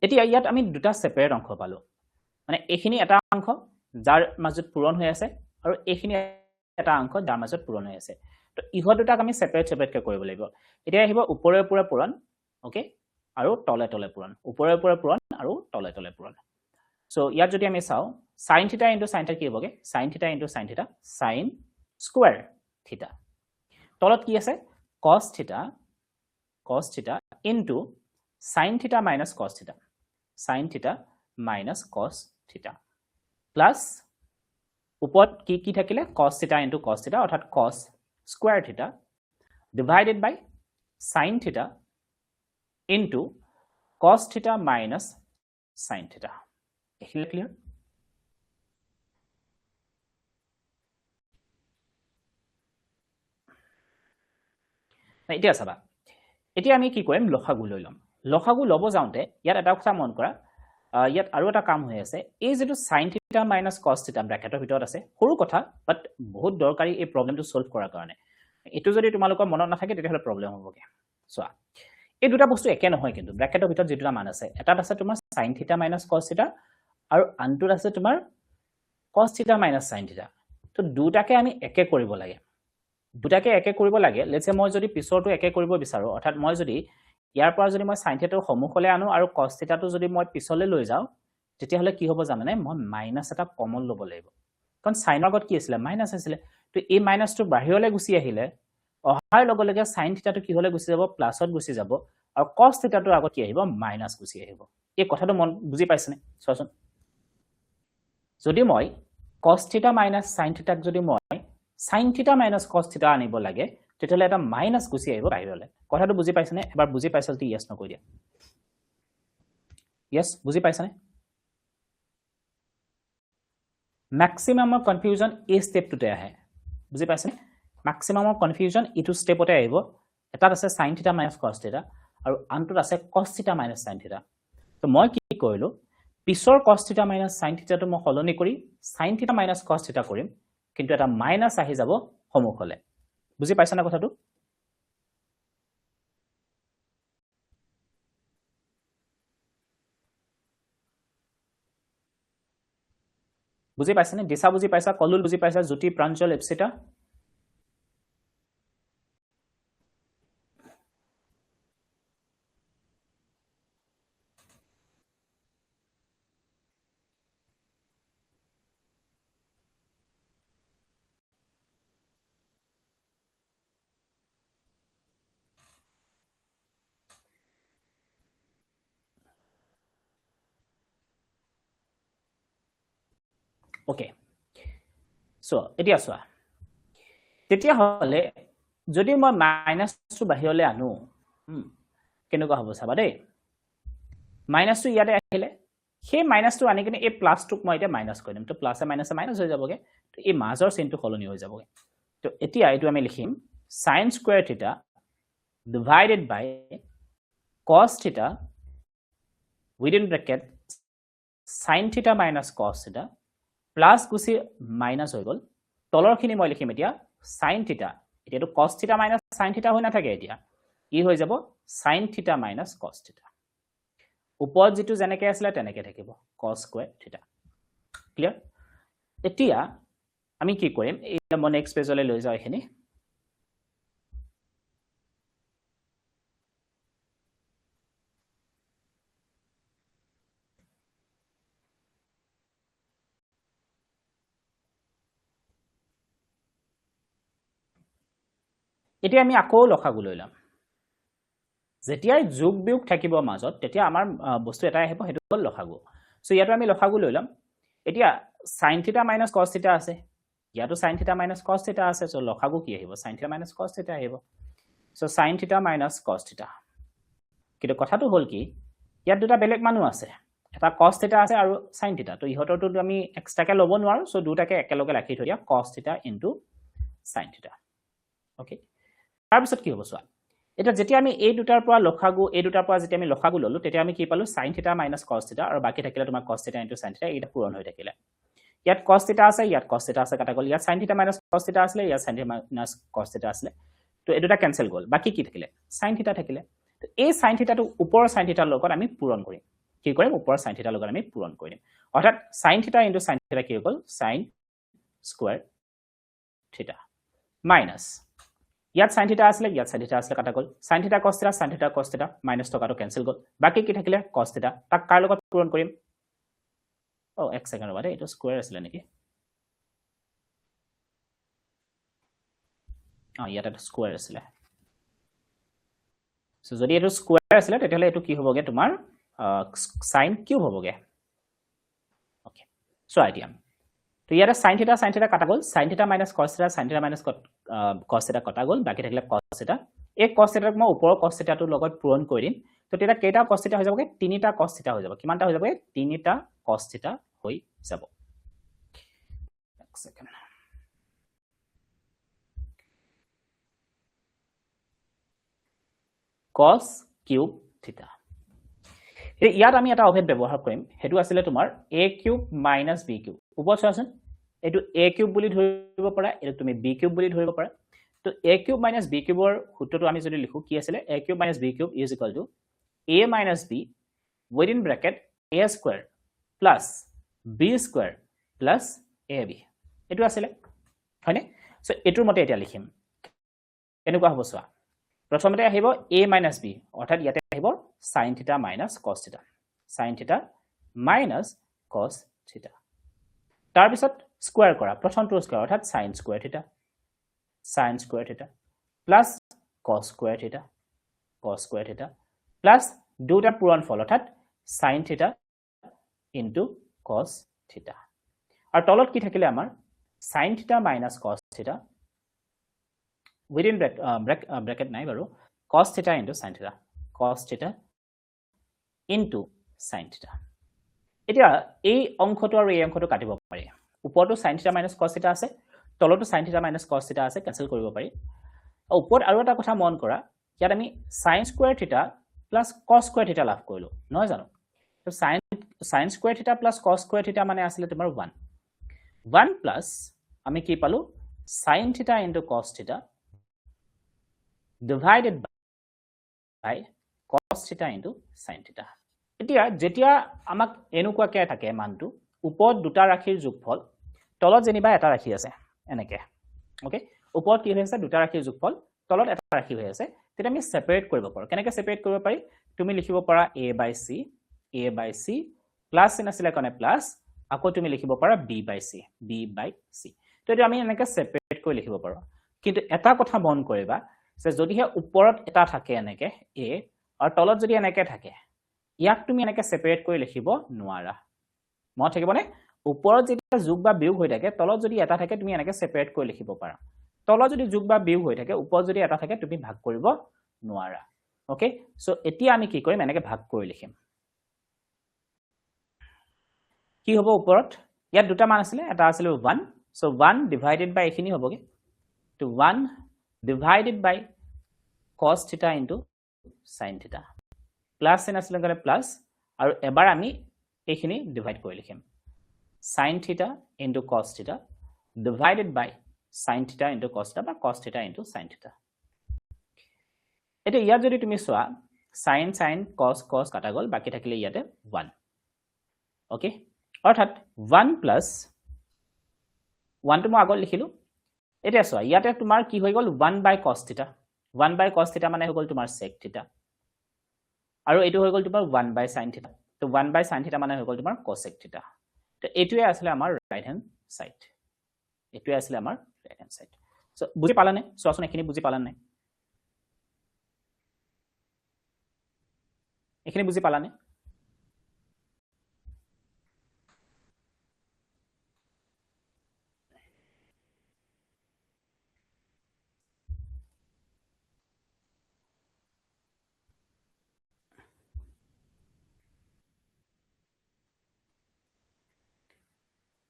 এতিয়া ইয়াত আমি দুটা সেপাৰেট অংশ পালো মানে এইখিনি এটা অংশ যাৰ মাজত পূৰণ হৈ আছে আৰু এইখিনি এটা অংশ যাৰ মাজত পূৰণ হৈ আছে তো ইহ দুটাক আমি সেপাৰেট কে কৰিব লাগিব এতিয়া আহিব ওপৰে ওপৰে পূৰণ ওকে আৰু তলে তলে পূৰণ ওপৰে ওপৰে পূৰণ আৰু তলে তলে পূৰণ সো ইয়াত যদি আমি চাও sin থিটা * sin থিটা কি হ'বগে sin থিটা * sin থিটা sin স্কয়াৰ থিটা তলত কি আছে cos থিটা into sin থিটা minus cos থিটা sin থিটা minus cos থিটা প্লাস ওপৰত কি থাকিলে cos থিটা into cos থিটা অৰ্থাৎ cos স্কয়াৰ থিটা divided by sin থিটা into cos থিটা minus sin থিটা এখিলে ক্লিয়াৰ এতিয়া চাবা এতিয়া আমি কি কৰিম লসাগু লৈ লম লসাগু লব যাওঁতে ইয়াত এটা কথা মন কৰা ইয়াত আৰু এটা কাম হৈ আছে এই যেটো sin থিটা minus cos থিটা ব্ৰ্যাকেটৰ ভিতৰত আছে সৰু কথা বাট বহুত দৰকাৰী এই প্ৰবলেমটো সলভ কৰাৰ কাৰণে এটো যদি তোমালোকৰ মনত নাথাকে তেতিয়াহলে প্ৰবলেম হ'বগে চোৱা এই দুটা বস্তু একে নহয় কিন্তু ব্ৰ্যাকেটৰ ভিতৰত যেটা মান আছে এটাত আছে তোমাৰ sin থিটা minus cos থিটা আৰু আনটোত আছে তোমাৰ cos থিটা minus sin থিটা তো দুটাকে আমি একে কৰিব লাগে দুটাকে একে কৰিব লাগে লেটস সে মই যদি পিছৰটো একে কৰিব বিচাৰো অৰ্থাৎ মই যদি ইয়াৰ পৰা যদি মই sin থিটাৰ সমুখলৈ আনো আৰু cos থিটাটো যদি মই পিছলৈ লৈ যাও তেতিয়া হলে কি হ'ব জানানে মই মাইনাস এটা কমন লব লাগিব কাৰণ sin আগত কি আছিল মাইনাস আছিল তো এই মাইনাসটো বাহিৰলৈ গুছি আহিলে অহাৰ লগে লগে sin থিটাটো কি হলে গুছি যাব প্লাসত গুছি যাব আৰু cos থিটাটোৰ আগত কি আহিব মাইনাস গুছি আহিব এই কথাটো মন বুজি পাইছনে চোৱাচোন যদি মই cos থিটা minus sin থিটাক যদি মই sin থিটা minus cos থিটা আনিব লাগে তেতিয়ালে এটা মাইনাস গুছি আহিব বাহিৰলৈ কথাটো বুজি পাইছনে এবাৰ বুজি পাইছল তি ইয়েস নকৈ দিয়া ইয়েস বুজি পাইছনে ম্যাক্সিমাম অফ কনফিউজন এই স্টেপটোতে আহে বুজি পাইছনে ম্যাক্সিমাম অফ কনফিউজন ইটো স্টেপতে আহিব এটা আছে sin থিটা minus cos থিটা আৰু আনটোত আছে cos থিটা minus sin থিটা তো মই কি কৰিলো পিছৰ cos থিটা minus sin থিটাটো মই হলনি কৰি sin থিটা minus cos থিটা কৰিম কিন্তু এটা মাইনাস আহি যাব সমুখলে বুজি পাইছা না কথাটো বুজি পাইছা নে দিশা বুজি পাইছা কলুল বুজি পাইছা জ্যোতি প্ৰাঞ্জল এপসিটা ওকে সো এতিয়া চোৱা তেতিয়া হলে যদি মই মাইনাসটো বাহিৰলৈ আনো কেনেকুৱা হ'ব চাবা দেই মাইনাসটো ইয়াতে আহিলে সেই মাইনাসটো আনি কিনে এই প্লাসটোক মই এতিয়া মাইনাস কৰি দিম তো প্লাসে মাইনাসে মাইনাস হৈ যাবগে তো এই মাজৰ চিনটো হলনি হৈ যাবগে তো এতিয়া এটো আমি লিখিম sin স্কয়াৰ থিটা divided by cos থিটা within bracket sin থিটা minus cos থিটা প্লাস গুছি মাইনাস হৈ গল তলৰখিনি মই লিখিম এতিয়া sin থিটা এতিয়াটো cos থিটা minus sin থিটা হৈ নাথাকে এতিয়া ই হৈ যাব sin থিটা minus cos থিটা ওপৰত যেটো যেনেকৈ আছিল তেনেকৈ থাকিব cos স্কয়াৰ থিটা ক্লিয়াৰ এতিয়া আমি কি কৰিম এই মই নেক্সট পেজলৈ লৈ যাও এখিনি এতিয়া আমি আকৌ লখাগু লৈ লম যেতিয়াই যোগ বিয়োগ থাকিব মাজত তেতিয়া আমাৰ বস্তু এটা আহিব হেতু হল লখাগু সো ইয়াটো আমি লখাগু লৈ লম এতিয়া sin θ - cos θ আছে ইয়াটো sin θ - cos θ আছে সো লখাগু কি আহিব sin θ - cos θ আহিব সো sin θ - cos θ কিন্তু কথাটো হল কি ইয়াত দুটা বেলেগ মানুহ আছে এটা cos θ আছে আৰু sin θ তো ইহতৰটো আমি এক্সট্ৰাকে লব নোৱাৰো সো দুটাকে একেলগে ৰাখি থৈ দিয়া cos θ * sin θ ওকে তাৰ পিছত কি হ'ব সোৱা এটা যেতিয়া আমি এই দুটাৰ পৰা লখাগু এই দুটাৰ পৰা যেতিয়া আমি লখাগু ললো তেতিয়া আমি কি পালো sin θ - cos θ আৰু বাকি থাকিলে তোমাৰ cos θ * sin θ এটা পূৰণ হৈ থাকিলে ইয়াত cos θ আছে ইয়াত cos θ আছে কাটা গল ইয়াত sin θ - cos θ আছে ইয়াত sin θ - cos θ আছে তো এই দুটা ক্যান্সেল গল বাকি কি থাকিলে sin θ থাকিলে তো এই sin θ টো ওপৰৰ sin θ লগত আমি পূৰণ কৰিম কি কৰিম ওপৰৰ sin θ লগত আমি পূৰণ কৰিম অৰ্থাৎ sin θ * sin θ কি হ'ল sin স্কয়াৰ θ মাইনাস ইয়াত sin θ আসলে ইয়াত sin θ আসলে কাটা গল sin θ cos θ মাইনাস টকাটো ক্যান্সেল গল বাকি কি থাকিলে cos θ তাক কাৰ লগত পূৰণ কৰিম ও এক সেকেন্ড ৰবা এটো স্কয়াৰ আছিল নেকি ইয়াত এটা স্কয়াৰ আছিল সো যদি এটো স্কয়াৰ আছিল তেতিয়ালে এটো কি হ'বগে তোমাৰ sin কিউব হ'বগে ওকে সো আইডিয়া তো ইয়াত sin θ কাটা গল sin θ - cos θ sin θ - cos θ কাটা গল বাকি থাকিলে cos θ এই cos θ ক মই ওপৰৰ cos θ টোৰ লগত পূৰণ কৰি দিম তো তেতিয়া কেইটা cos θ হৈ যাবগে তিনিটা cos θ হৈ যাব কিমানটা হৈ যাবগে তিনিটা cos θ হৈ যাব এক সেকেন্ড cos কিউব θ ইয়াত আমি এটা অভেদ ব্যৱহাৰ কৰিম হেতু আছিল তোমাৰ a কিউব - b কিউব ওপৰত চোৱাচোন এটো a কিউব বুলি ধৰিব পাৰা এটো তুমি b কিউব বুলি ধৰিব পাৰা তো a কিউব - b কিউবৰ সূত্ৰটো আমি যদি লিখো কি আছিল a cube - b cube = a - b within bracket a square plus b square plus ab এটো আছিল হয়নে সো এটোৰ মতে এটা লিখিম এনেকুৱা হ'ব সোৱা প্ৰথমতে আহিব a - b অৰ্থাৎ ইয়াতে আহিব sin θ - cos θ sin θ - cos θ তাৰ পিছত স্কয়াৰ কৰা প্ৰথমটো স্কয়াৰ অৰ্থাৎ sin square θ plus cos square θ plus দুটা পূৰণ ফল অৰ্থাৎ sin θ * cos θ আৰু তলত কি থাকিলে আমাৰ sin θ - cos θ within bracket নাই বাৰু cos θ * sin θ cos θ * sin θ এতিয়া এই অংশটো আৰু এই অংশটো কাটিব পাৰি ওপৰটো sin θ - cos θ আছে তলটো sin θ - cos θ আছে ক্যান্সেল কৰিব পাৰি ওপৰত আৰু এটা কথা মন কৰা ইয়াত আমি sin square θ plus cos square theta লাভ কৰিলো নহয় জানো তো sin square theta plus cos square theta মানে আছিল তোমাৰ 1 প্লাস আমি কি পালো sin থিটা * cos থিটা divided by cos থিটা * sin থিটা এতিয়া যেতিয়া আমাক এনেকুৱাকে থাকে মানটো ওপৰত দুটা ৰাশিৰ যোগফল তলত যেনিবা এটা ৰাশি আছে এনেকে ওকে ওপৰত কি হৈছে দুটা ৰাশিৰ যোগফল তলত এটা ৰাশি হৈ আছে তেতিয়া আমি সেপাৰেট কৰিব পাৰো কেনেকৈ সেপাৰেট কৰিব পাৰি তুমি লিখিব পাৰা a/c প্লাস চিন আছিল কাৰণে প্লাস আকৌ তুমি লিখিব পাৰা b/c তো এটা আমি এনেকৈ সেপাৰেট কৰি লিখিব পাৰো কিন্তু এটা কথা মন কৰিবা যে যদিহে ওপৰত এটা থাকে এনেকৈ a আৰু তলত যদি এনেকৈ থাকে ইয়াক তুমি এনেকৈ সেপাৰেট কৰি লিখিব নোৱাৰা মই থাকিবনে ওপৰত যেতিয়া যোগ বা বিয়োগ হৈ থাকে তলত যদি এটা থাকে তুমি এনেকৈ সেপাৰেট কৰি লিখিব পাৰা তলত যদি যোগ বা বিয়োগ হৈ থাকে ওপৰত যদি এটা থাকে তুমি ভাগ কৰিব নোৱাৰা ওকে সো এতিয়া আমি কি কৰিম এনেকৈ ভাগ কৰি লিখিম কি হ'ব ওপৰত ইয়াত দুটা মান আছিল এটা আছিল 1 সো 1 ডিভাইডেড বাই এখিনি হ'বগে তো 1 ডিভাইডেড বাই cos θ * sin θ প্লাস চিন আছিল কাৰণে প্লাস আৰু এবাৰ আমি এখিনি ডিভাইড কৰি লিখিম sin θ * cos θ divided by sin θ * cos θ বা cos θ * sin θ এটা ইয়াত যদি তুমি চোৱা sin cos কাটা গল বাকি থাকিলে ইয়াতে 1 ওকে অৰ্থাৎ 1 plus 1 টো মই আগত লিখিলো এটা চোৱা ইয়াতে তোমাৰ কি হৈ গল 1/cos θ 1/cos θ মানে হৈ গল তোমাৰ sec θ আৰু এটো হৈ গল তোমাৰ 1/sin θ তো 1/sin θ মানে হৈ গল তোমাৰ cosec θ তো এটোৱে আসলে আমাৰ ৰাইট হ্যান্ড সাইড এটোৱে আসলে আমাৰ ৰাইট হ্যান্ড সাইড সো বুজি পালানে সোৱাচোন এখিনি বুজি পালানে এখিনি বুজি পালানে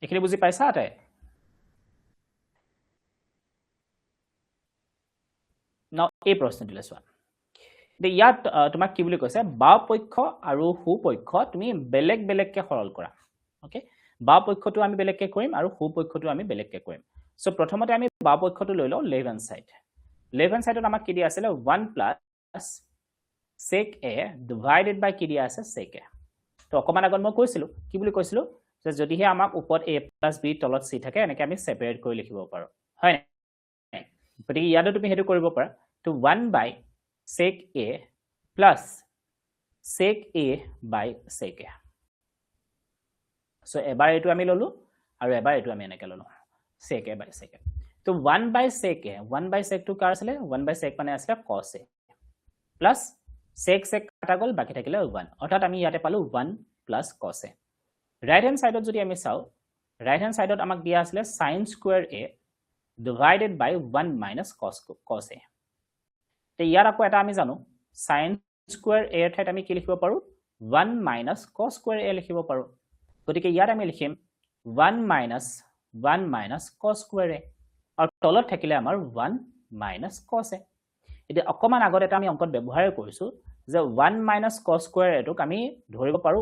এখিনি বুজি পাইছা আটাই নাও এই প্ৰশ্নটোলৈ চোৱা ইয়াত তোমাক কি বুলি কৈছে বাও পক্ষ আৰু সু পক্ষ তুমি বেলেগ বেলেগকে সৰল কৰা ওকে বাও পক্ষটো আমি বেলেগকে কৰিম আৰু সু পক্ষটো আমি বেলেগকে কৰিম সো প্ৰথমতে আমি বাও পক্ষটো লৈ লও লেফট হ্যান্ড সাইডত আমাক কি দিয়া আছিল 1 plus sec a divided by কি দিয়া আছে sec a তো অকমান আগত মই কৈছিলো কি বুলি কৈছিলো যে যদিহে আমাক ওপৰত a plus b তলত c থাকে এনেকে আমি সেপাৰেট কৰি লিখিব পাৰো হয় নাই গতিকে ইয়াতো তুমি হেতু কৰিব পাৰা তো 1/sec a plus sec a by sec a so এবাৰ এটো আমি ললো আৰু এবাৰ এটো আমি এনেকে ললো sec a by sec a তো 1/sec টো কাৰ আছিল 1/sec মানে আছিল cos a plus sec কাটা গল বাকি থাকিলে 1 অৰ্থাৎ আমি ইয়াতে পালো 1 plus cos a right hand সাইডত যদি আমি চাও রাইট হ্যান্ড সাইডত আমাক দিয়া আছিল sin square a divided by 1 minus cos a তে ইয়াৰ আকৌ এটা আমি জানো sin square a ঠাইত আমি কি লিখিব পাৰো 1 minus cos square a লিখিব পাৰো গতিকে ইয়াত আমি লিখিম 1 minus cos square a আৰু তলত থাকিলে আমাৰ 1 minus cos a এতিয়া অকমান আগত এটা আমি অংকত ব্যৱহাৰ কৰিছো যে 1 minus cos square a টোক আমি ধৰিব পাৰো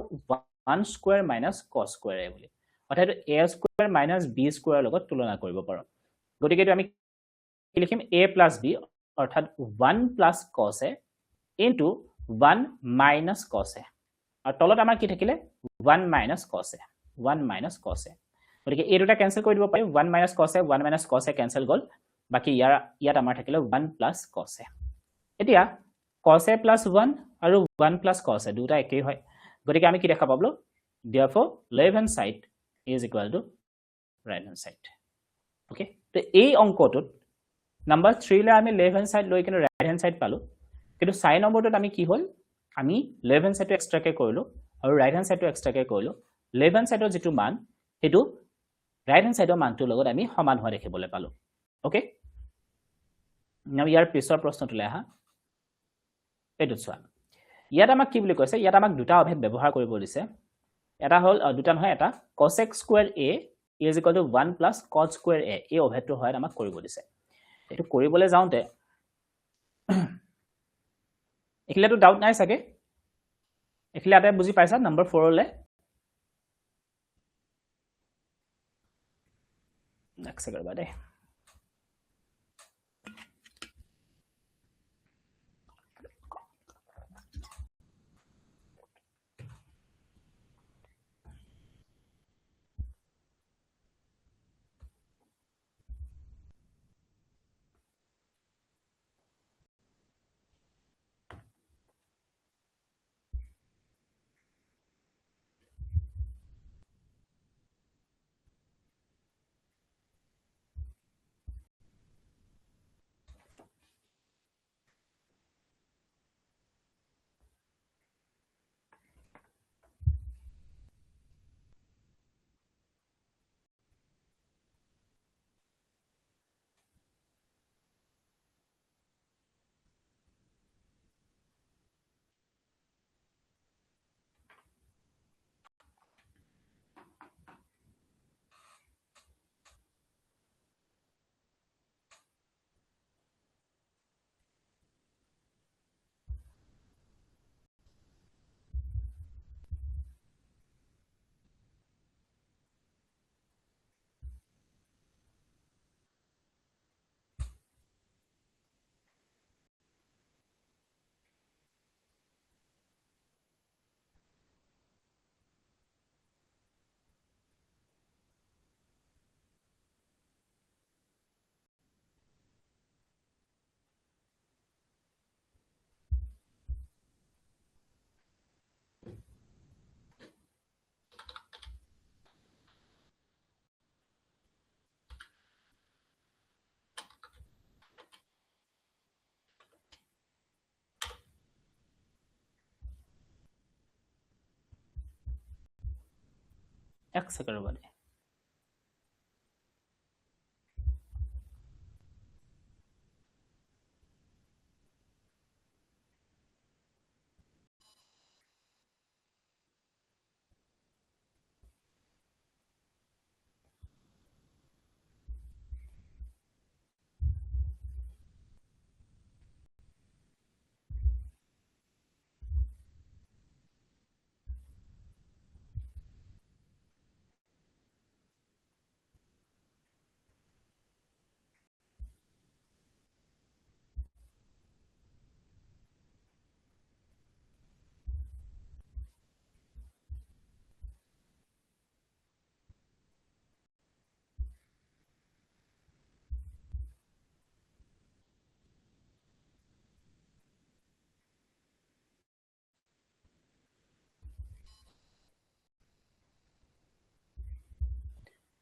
1 square minus cos square a বুলি অৰ্থাৎ a square minus b square লগত তুলনা কৰিব পাৰো গতিকে এটো আমি কি লিখিম a plus b অৰ্থাৎ 1 plus cos a into 1 minus cos a আৰু তলত আমাৰ কি থাকিলে 1 minus cos a 1 minus cos a গতিকে এই দুটা ক্যান্সেল কৰি দিব পাৰি 1 minus cos a 1 minus cos a cancel গল বাকি ইয়াত আমাৰ থাকিলে 1 plus cos a এতিয়া cos a plus 1 আৰু 1 plus cos a দুটা একেই হয় গতিকে আমি কি দেখা Pablo therefore left hand side is equal to right hand side okay তো এই অংকটোত নাম্বার 3 লে আমি লেফট হ্যান্ড সাইড লৈ কিনে রাইট হ্যান্ড সাইড পালো কিন্তু সাই নম্বৰটোত আমি কি হল আমি লেফট হ্যান্ড সাইডটো এক্সট্ৰাকে কৰিলো আৰু ৰাইট হ্যান্ড সাইডটো এক্সট্ৰাকে কৰিলো লেফট হ্যান্ড সাইডৰ যেটো মান হেতু ৰাইট হ্যান্ড সাইডৰ মানটোৰ লগত আমি সমান হোৱা দেখিবলৈ পালো ওকে নাও ইয়াৰ পিছৰ প্ৰশ্নটোলৈ আহা এটো চোৱা ইয়াত আমাক কি বুলি কৈছে ইয়াত আমাক দুটা অভেদ ব্যৱহাৰ কৰিব দিছে এটা হল দুটা নহয় এটা cosec square a is equal to 1 plus cos square a এই অভেদটো হয় আমাক কৰিব দিছে এটো কৰিবলৈ যাওঁতে এখিলাটো ডাউট নাই সাকে এখিলাতে বুজি পাইছা নম্বৰ 4 লে নেক্সট কৰবা দে এক ছেকেণ্ড ৰ'ব দেই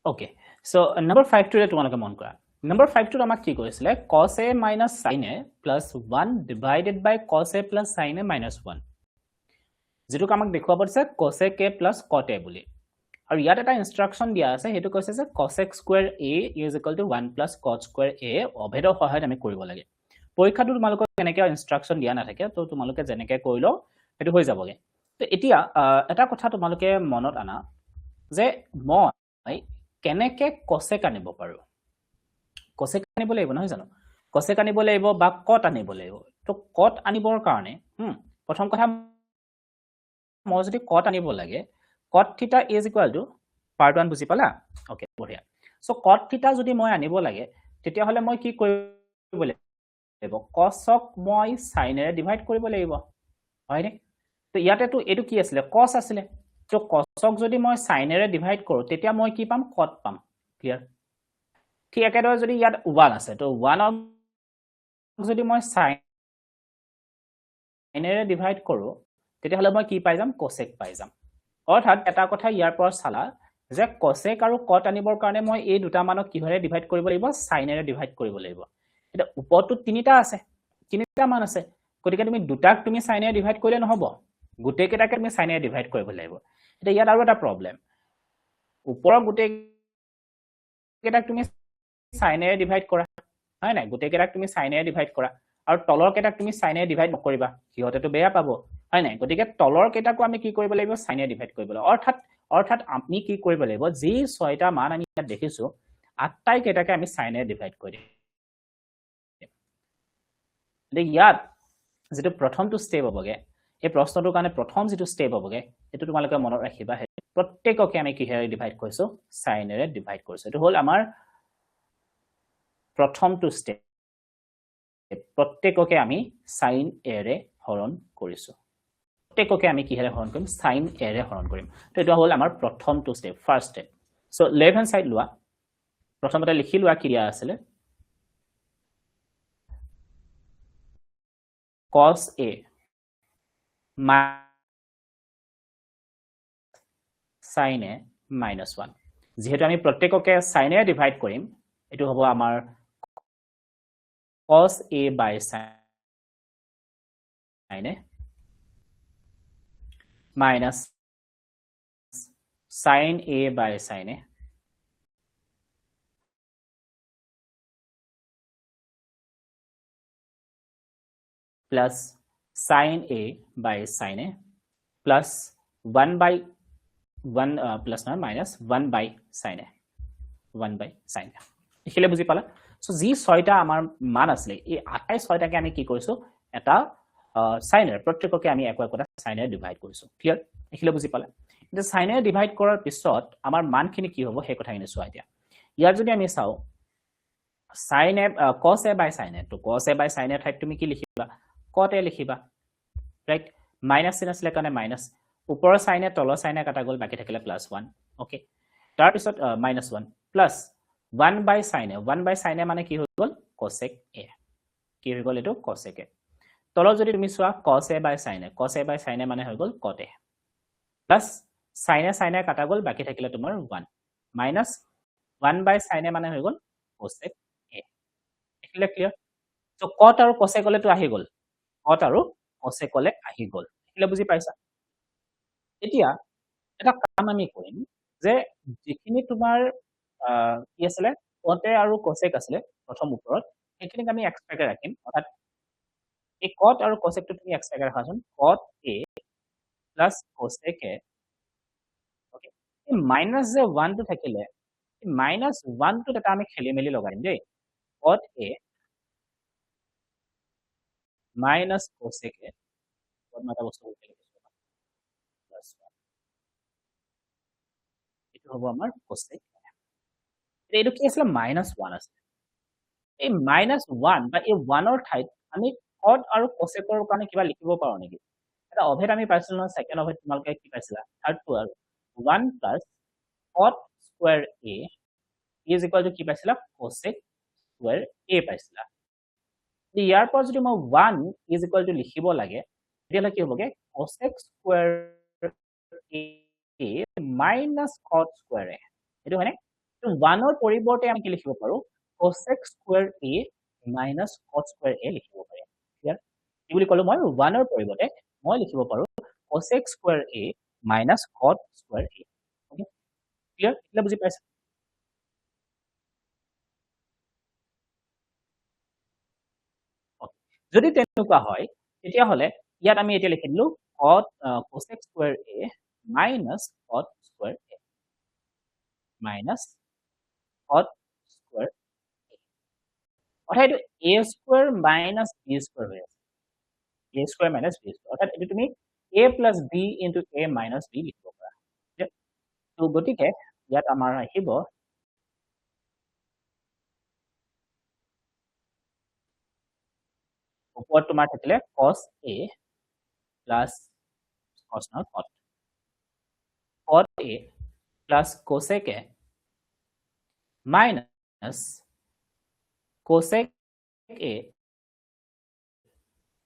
ওকে সো নম্বৰ 5 টোৰে তোমালোকে মন কৰা নম্বৰ 5 টোত আমাক কি কৈছিলে cos a minus sin a plus 1 divided by cos a plus sin a minus 1 যেটোক আমাক দেখুৱাব দিছে cos a k plus cot a বুলি আৰু ইয়াত এটা ইনষ্ট্ৰাকচন দিয়া আছে হেতু কৈছে যে cos x square a is equal to 1 plus cot square a অভেদৰ সহায়ত আমি কৰিব লাগে পৰীক্ষাটো তোমালোকক কেনেকৈ ইনষ্ট্ৰাকচন দিয়া নাথাকে তো তোমালোকে যেনেকৈ কৰিলো হেতু হৈ যাবগে তো এতিয়া এটা কথা তোমালোকে মনত আনা যে মই কেনেকে cosec আনিব পাৰো cosec আনিব লাগিব নহয় জানো cosec আনিব লাগিব বা cot আনিব লাগিব তো cot আনিবৰ কাৰণে প্ৰথম কথা মই যদি cot আনিব লাগে cot theta is equal to part 1 বুজি পালা ওকে বঢ়িয়া সো cot theta যদি মই আনিব লাগে তেতিয়া হলে মই কি কৰিব লাগিব cosক মই sin এৰে ডিভাইড কৰিব লাগিব হয়নে তো ইয়াতে তো এটো কি আছিল cos আছিল তো cosক যদি মই sin এৰে ডিভাইড কৰো তেতিয়া মই কি পাম cot পাম ক্লিয়াৰ ঠিক একেদৰে যদি ইয়াত 1 আছে তো 1 ক যদি মই sin এৰে ডিভাইড কৰো তেতিয়া হলে মই কি পাই যাম cosec পাই যাম অৰ্থাৎ এটা কথা ইয়াৰ পৰা চালা যে cosec আৰু cot আনিবৰ কাৰণে মই এই দুটা মানক কিহৰে ডিভাইড কৰিব লাগিব sin এৰে ডিভাইড কৰিব লাগিব এটা ওপৰটো তিনিটা আছে তিনিটা মান আছে গতিকে তুমি দুটাক তুমি sin এৰে ডিভাইড কৰিলে নহব গুটেই কেটাকে তুমি sin এৰে ডিভাইড কৰিব লাগিব এটা ইয়াত আৰু এটা প্ৰবলেম ওপৰৰ গুটেই কেটাক তুমি sin এৰে ডিভাইড কৰা হয় না গুটেই কেটাক তুমি sin এৰে ডিভাইড কৰা আৰু তলৰ কেটাক তুমি sin এৰে ডিভাইড নকৰিবা কিহতেটো বেয়া পাব হয় না গতিকে তলৰ কেটাকো আমি কি কৰিব লাগিব sin এৰে ডিভাইড কৰিব লাগিব অৰ্থাৎ আমি কি কৰিব লাগিব যি ছয়টা মান আমি ইয়াত দেখিছো আটাই কেটাকে আমি sin এৰে ডিভাইড কৰি দিম ইয়াত যেটো প্ৰথমটো স্টেপ হবগে এই প্ৰশ্নটোৰ কাৰণে প্ৰথম যেটো স্টেপ হবগে এটো তোমালোকে মনত ৰাখিবা প্ৰত্যেককে আমি কিহেৰে ডিভাইড কৰিছো sin এৰে ডিভাইড কৰিছো এটো হল আমাৰ প্ৰথমটো স্টেপ প্ৰত্যেককে আমি sin এৰে হৰণ কৰিছো প্ৰত্যেককে আমি কিহেৰে হৰণ কৰিম sin এৰে হৰণ কৰিম তো এটা হল আমাৰ প্ৰথমটো step first step so left hand side লোৱা প্ৰথমতে লিখি লোৱা কি দিয়া আছিল cos a sin a minus 1 যেহেতু আমি প্ৰত্যেককে sin এৰে ডিভাইড কৰিম এটো হ'ব আমাৰ cos a by sin a minus sin a by sin a plus sin a by sin a plus 1 by 1 plus not minus 1 by sin a 1 by sin a এখিলে বুজি পালা সো জি ছয়টা আমাৰ মান আছিল এই আটাই ছয়টাকে আমি কি কৰিছো এটা sin এৰ প্ৰত্যেককে আমি এক একটা sin এৰ ডিভাইড কৰিছো ক্লিয়াৰ এখিলে বুজি পালা যে sin এৰ ডিভাইড কৰাৰ পিছত আমাৰ মানখিনি কি হ'ব হে কথাখিনি চোৱা এতিয়া ইয়াৰ যদি আমি চাও sin a cos a by sin a তো cos a by sin a ঠাইত তুমি কি লিখিবা cot a লিখিবা রাইট মাইনাস চিন আসলে কাৰণে মাইনাস ওপৰৰ sin a তলৰ sin a কাটা গল বাকি থাকিলে +1 ওকে তাৰ পিছত -1 প্লাস 1 by sin a মানে কি হৈ গল cosec a কি হৈ গল এটো cosec a তলৰ যদি তুমি চোৱা cos a by sin a মানে হৈ গল cot a plus sin a কাটা গল বাকি থাকিলে তোমাৰ 1 minus 1 by sin a মানে হৈ গল cosec a এখিলে ক্লিয়াৰ সো cot আৰু cosec গলে তো আহি গল cot আৰু cosec গলে আহি গল এখিলে বুজি পাইছা এতিয়া এটা কাম আমি কৰিম যে যিখিনি তোমাৰ কি আছিলে কটে আৰু কোসেক আছিলে প্ৰথম ওপৰত সেইখিনিক আমি এক্সট্ৰাকে ৰাখিম অৰ্থাৎ এই কট আৰু কোসেকটো তুমি এক্সট্ৰাকে ৰাখাচোন কট এ প্লাস কোসেক এ ওকে এই মাইনাস যে 1 টো থাকিলে এই মাইনাস 1 টো এটা আমি খেলি মেলি লগাই দিম দেই কট এ মাইনাস কোসেক এ কত মাটা বস্তু উঠে প্লাস 1 এটো হ'ব আমাৰ কোসেক এইটো কি আছিল মাইনাস 1 আছে এই মাইনাস 1 বা এই 1 ৰ ঠাইত আমি কট আৰু কোসেকৰ কাৰণে কিবা লিখিব পাৰো নেকি এটা অভেদ আমি পাইছিলো নহয় সেকেন্ড অভেদ তোমালোকে কি পাইছিলা থাৰ্ডটো আৰু 1 plus cot square a is equal to কি পাইছিলা cosec square a পাইছিলা ইয়াৰ পৰা যদি মই 1 is equal to লিখিব লাগে তেতিয়াহ'লে কি হ'বগে cosec square a minus cot square a এটো হয়নে তো 1 ৰ পৰিৱৰ্তে আমি কি লিখিব পাৰো cosec square a minus cot square a লিখিব পাৰি ক্লিয়াৰ কি বুলি ক'লো মই 1 ৰ পৰিৱৰ্তে মই লিখিব পাৰো cosec square a minus cot square a okay clear এটা বুজি পাইছা যদি তেনেকুৱা হয় তেতিয়া হলে ইয়াত আমি এতিয়া লিখি দিলো cot cosec square a minus cot square a minus cot square a অৰ্থাৎ এইটো a square minus b square হৈ আছে a square minus b square অৰ্থাৎ এইটো তুমি a plus b into a minus b লিখিব পাৰা তো গতিকে ইয়াত আমাৰ আহিব ওপৰত তোমাৰ থাকিলে cos a plus cos not cot a plus cosec a minus cosec a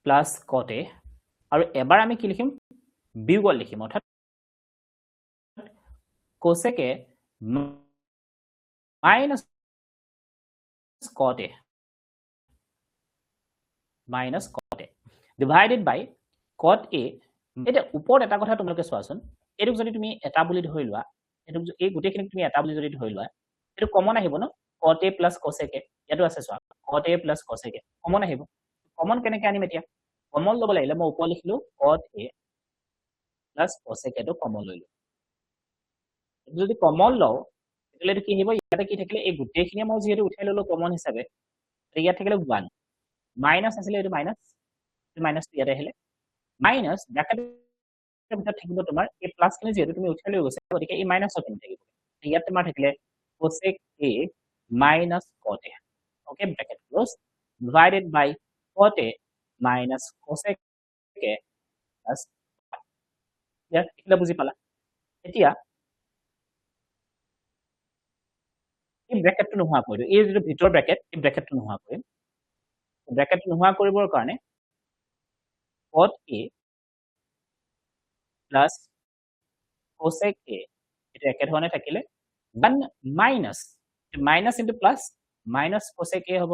plus cot a আৰু এবাৰ আমি কি লিখিম বিয়োগল লিখিম অৰ্থাৎ cosec a minus cot a minus cot a divided by cot a এটা ওপৰত এটা কথা তোমালোকে চোৱাচোন এটো যদি তুমি এটা বুলি ধৰি লোৱা এটো এই গুটেখিনি তুমি এটা বুলি যদি ধৰি লোৱা এটো কমন আহিব ন cot a plus cosec a এটো আছে চোৱা cot a plus cosec a common আহিব কমন কেনেকৈ আনিম এতিয়া কমন ল'ব লাগিলে মই ওপৰ লিখিলো cot a plus cosec a টো কমন লইলো যদি কমন লও তেতিয়ালে কি আহিব ইয়াতে কি থাকিলে এই গুটেখিনি মই যেহেতু উঠাই ললো কমন হিচাপে ইয়াত থাকিলে 1 মাইনাস আছিল এটো মাইনাস ইয়াতে আহিলে মাইনাস ব্র্যাকেটের ভিতর থাকিব তোমার এই প্লাস খিনি যেহেতু তুমি উঠাই লৈ গৈছে গতিকে এই মাইনাস খিনি থাকিব ইয়াত তোমাৰ থাকিলে cosec a minus cot a okay bracket close divided by cot a minus cosec a plus ইয়াত এটা বুজি পালা এতিয়া এই ব্র্যাকেটটো নোহোৱা কৰিলো এই যেটো ভিতৰ ব্ৰ্যাকেট এই ব্ৰ্যাকেটটো নোহোৱা কৰিম ব্ৰ্যাকেট নোহোৱা কৰিবৰ কাৰণে cot a plus cosec a এটা একে ধৰণে থাকিলে 1 minus minus into plus minus cosec a হ'ব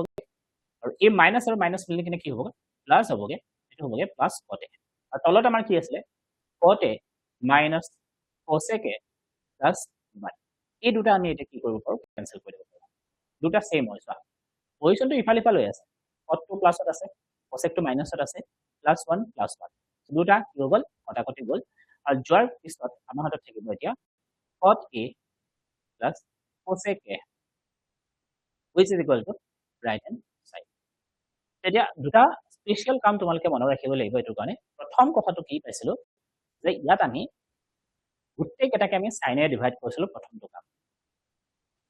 আৰু এই minus আৰু minus মিলি কিনে কি হ'ব প্লাস হ'বগে এটো হ'বগে প্লাস cot a আৰু তলত আমাৰ কি আছিল cot a minus cosec a plus 1 এই দুটা আমি এটা কি কৰিব পাৰো ক্যান্সেল কৰি দিব পাৰো দুটা সেম হয় চোৱা পজিশনটো ইফালে ইফালে আছে cot টো প্লাসত আছে cosec টো মাইনাসত আছে +1 +1 দুটা কি হৈ গল কটাকটি গল আৰু যোৱাৰ পিছত আমাৰ হাতত থাকিব এতিয়া cot a plus cosec a which is equal to right hand side এতিয়া দুটা স্পেশাল কাম তোমালোকে মনত ৰাখিব লাগিব এটো কাৰণে প্ৰথম কথাটো কি পাইছিলো যে ইয়াত আমি গোটেই কেটাকে আমি সাইনে ডিভাইড কৰিছিলো প্ৰথমটো কাম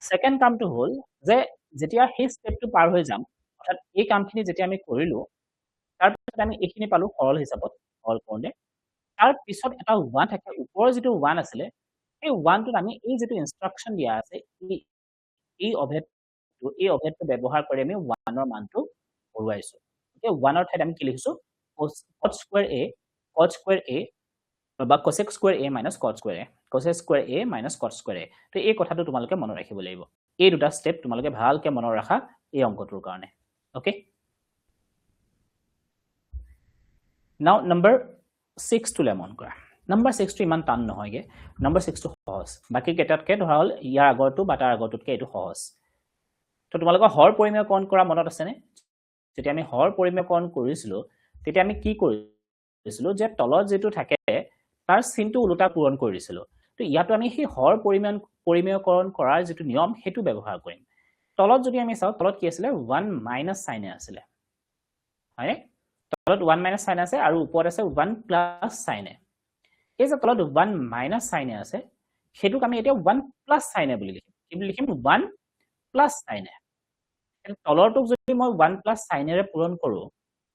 সেকেন্ড কামটো হল যে যেতিয়া হে স্টেপটো পাৰ হৈ যাম অৰ্থাৎ এই কামখিনি যেতিয়া আমি কৰিলো তাৰ পিছত আমি এইখিনি পালো সৰল হিচাপত সৰল কৰোঁতে তাৰ পিছত এটা 1 থাকে ওপৰৰ যেটো 1 আছিল এই 1 টোত আমি এই যেটো ইনস্ট্ৰাকচন দিয়া আছে এই অভেদটো ব্যৱহাৰ কৰি আমি 1 ৰ মানটো পঢ়ুৱাইছো ওকে 1 ৰ ঠাইত আমি কি লিখিছো cot square a বা cosec square a minus cot square a cosec square a minus cot square a তো এই কথাটো তোমালোকে মনত ৰাখিব লাগিব এই দুটা স্টেপ তোমালোকে ভালকে মনত ৰাখা এই অংকটোৰ কাৰণে okay now number 6 to lemon কৰা নাম্বাৰ 6টো ইমান টান নহয়গে নাম্বাৰ 6টো সহজ বাকি কেইটাতকে ধৰা হ'ল ইয়াৰ আগৰটো বা তাৰ আগৰটোতকে এইটো সহজ তো তোমালোকৰ হৰ পৰিমেয়কৰণ কৰা মনত আছেনে যেতিয়া আমি হৰ পৰিমেয়কৰণ কৰিছিলো তেতিয়া আমি কি কৰিছিলো যে তলত যেটো থাকে তাৰ চিনটো উলটা পূৰণ কৰিছিলো তো ইয়াতো আমি সেই হৰ পৰিমেয়কৰণ কৰাৰ যেটো নিয়ম হেতু ব্যৱহাৰ কৰিম তলত যদি আমি চাও তলত কি আছিলে 1 মাইনাস সাইন আছিলে হয় তলত 1 মাইনাস সাইন আছে আৰু ওপৰত আছে 1 প্লাস সাইন এই যে তলত 1 মাইনাস সাইন আছে হেতুক আমি এতিয়া 1 প্লাস সাইন বুলি লিখিম কি বুলি লিখিম 1 প্লাস সাইন তলৰটোক যদি মই 1 প্লাস সাইনেৰে পূৰণ কৰো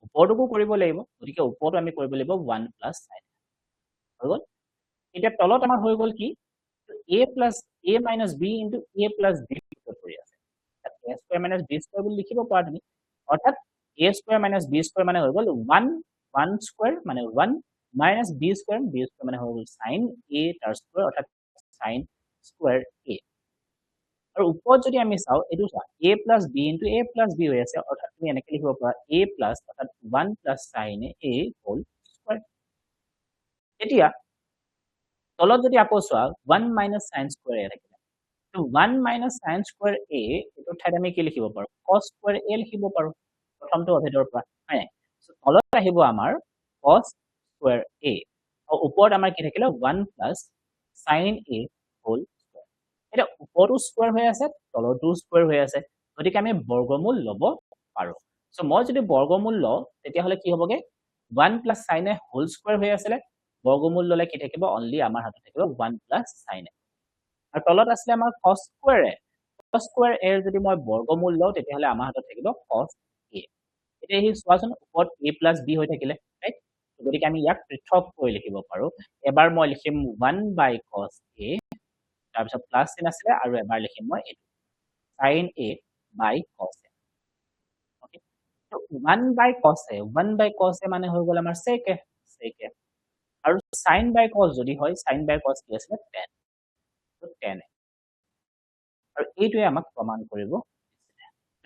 ওপৰটোকো কৰিব লাগিব গতিকে ওপৰটো আমি কৰিব লাগিব 1 প্লাস সাইন হৈ গল এতিয়া তলত আমাৰ হৈ গল কি a plus a minus b into a plus b কৰি আছে a square minus b square বুলি লিখিব পাৰা তুমি অৰ্থাৎ a square minus b square মানে হৈ গল 1 square মানে 1 minus b square মানে হৈ গল sin a তাৰ square অৰ্থাৎ sin square a আৰু ওপৰত যদি আমি চাও এটো চা a plus b into a plus b হৈ আছে অৰ্থাৎ তুমি এনেকৈ লিখিব পাৰা a plus অৰ্থাৎ 1 plus sin a whole square এতিয়া তলত যদি আকৌ চোৱা 1 minus sin square a থাকে তো 1 minus sin square a এটো ঠাইত আমি কি লিখিব পাৰো cos square a লিখিব পাৰো প্ৰথমটো অভেদৰ পৰা হয় সো তলত আহিব আমাৰ cos square a আৰু ওপৰত আমাৰ কি থাকিলে 1 plus sin a whole square এটা ওপৰটো স্কয়াৰ হৈ আছে তলটো স্কয়াৰ হৈ আছে গতিকে আমি বৰ্গমূল লব পাৰো সো মই যদি বৰ্গমূল লও তেতিয়া হলে কি হবগে 1 plus sin a whole square হৈ আছিল বৰ্গমূল ললে কি থাকিব অনলি আমাৰ হাতত থাকিব 1 plus sin a আৰু তলত আছিল আমাৰ cos square a যদি মই বৰ্গমূল লও তেতিয়া হলে আমাৰ হাতত থাকিব cos a এতিয়া এই চোৱাচোন ওপৰত a plus b হৈ থাকিলে ৰাইট গতিকে আমি ইয়াক পৃথক কৰি লিখিব পাৰো এবাৰ মই লিখিম 1 by cos a তাৰ পিছত প্লাস চিন আছে আৰু এবাৰ লিখিম মই এটো sin a by cos a okay তো 1 by cos a মানে হৈ গল আমাৰ sec a আৰু sin by cos যদি হয় sin by cos কি আছে tan তো tan a আৰু এইটোৱে আমাক প্ৰমাণ কৰিব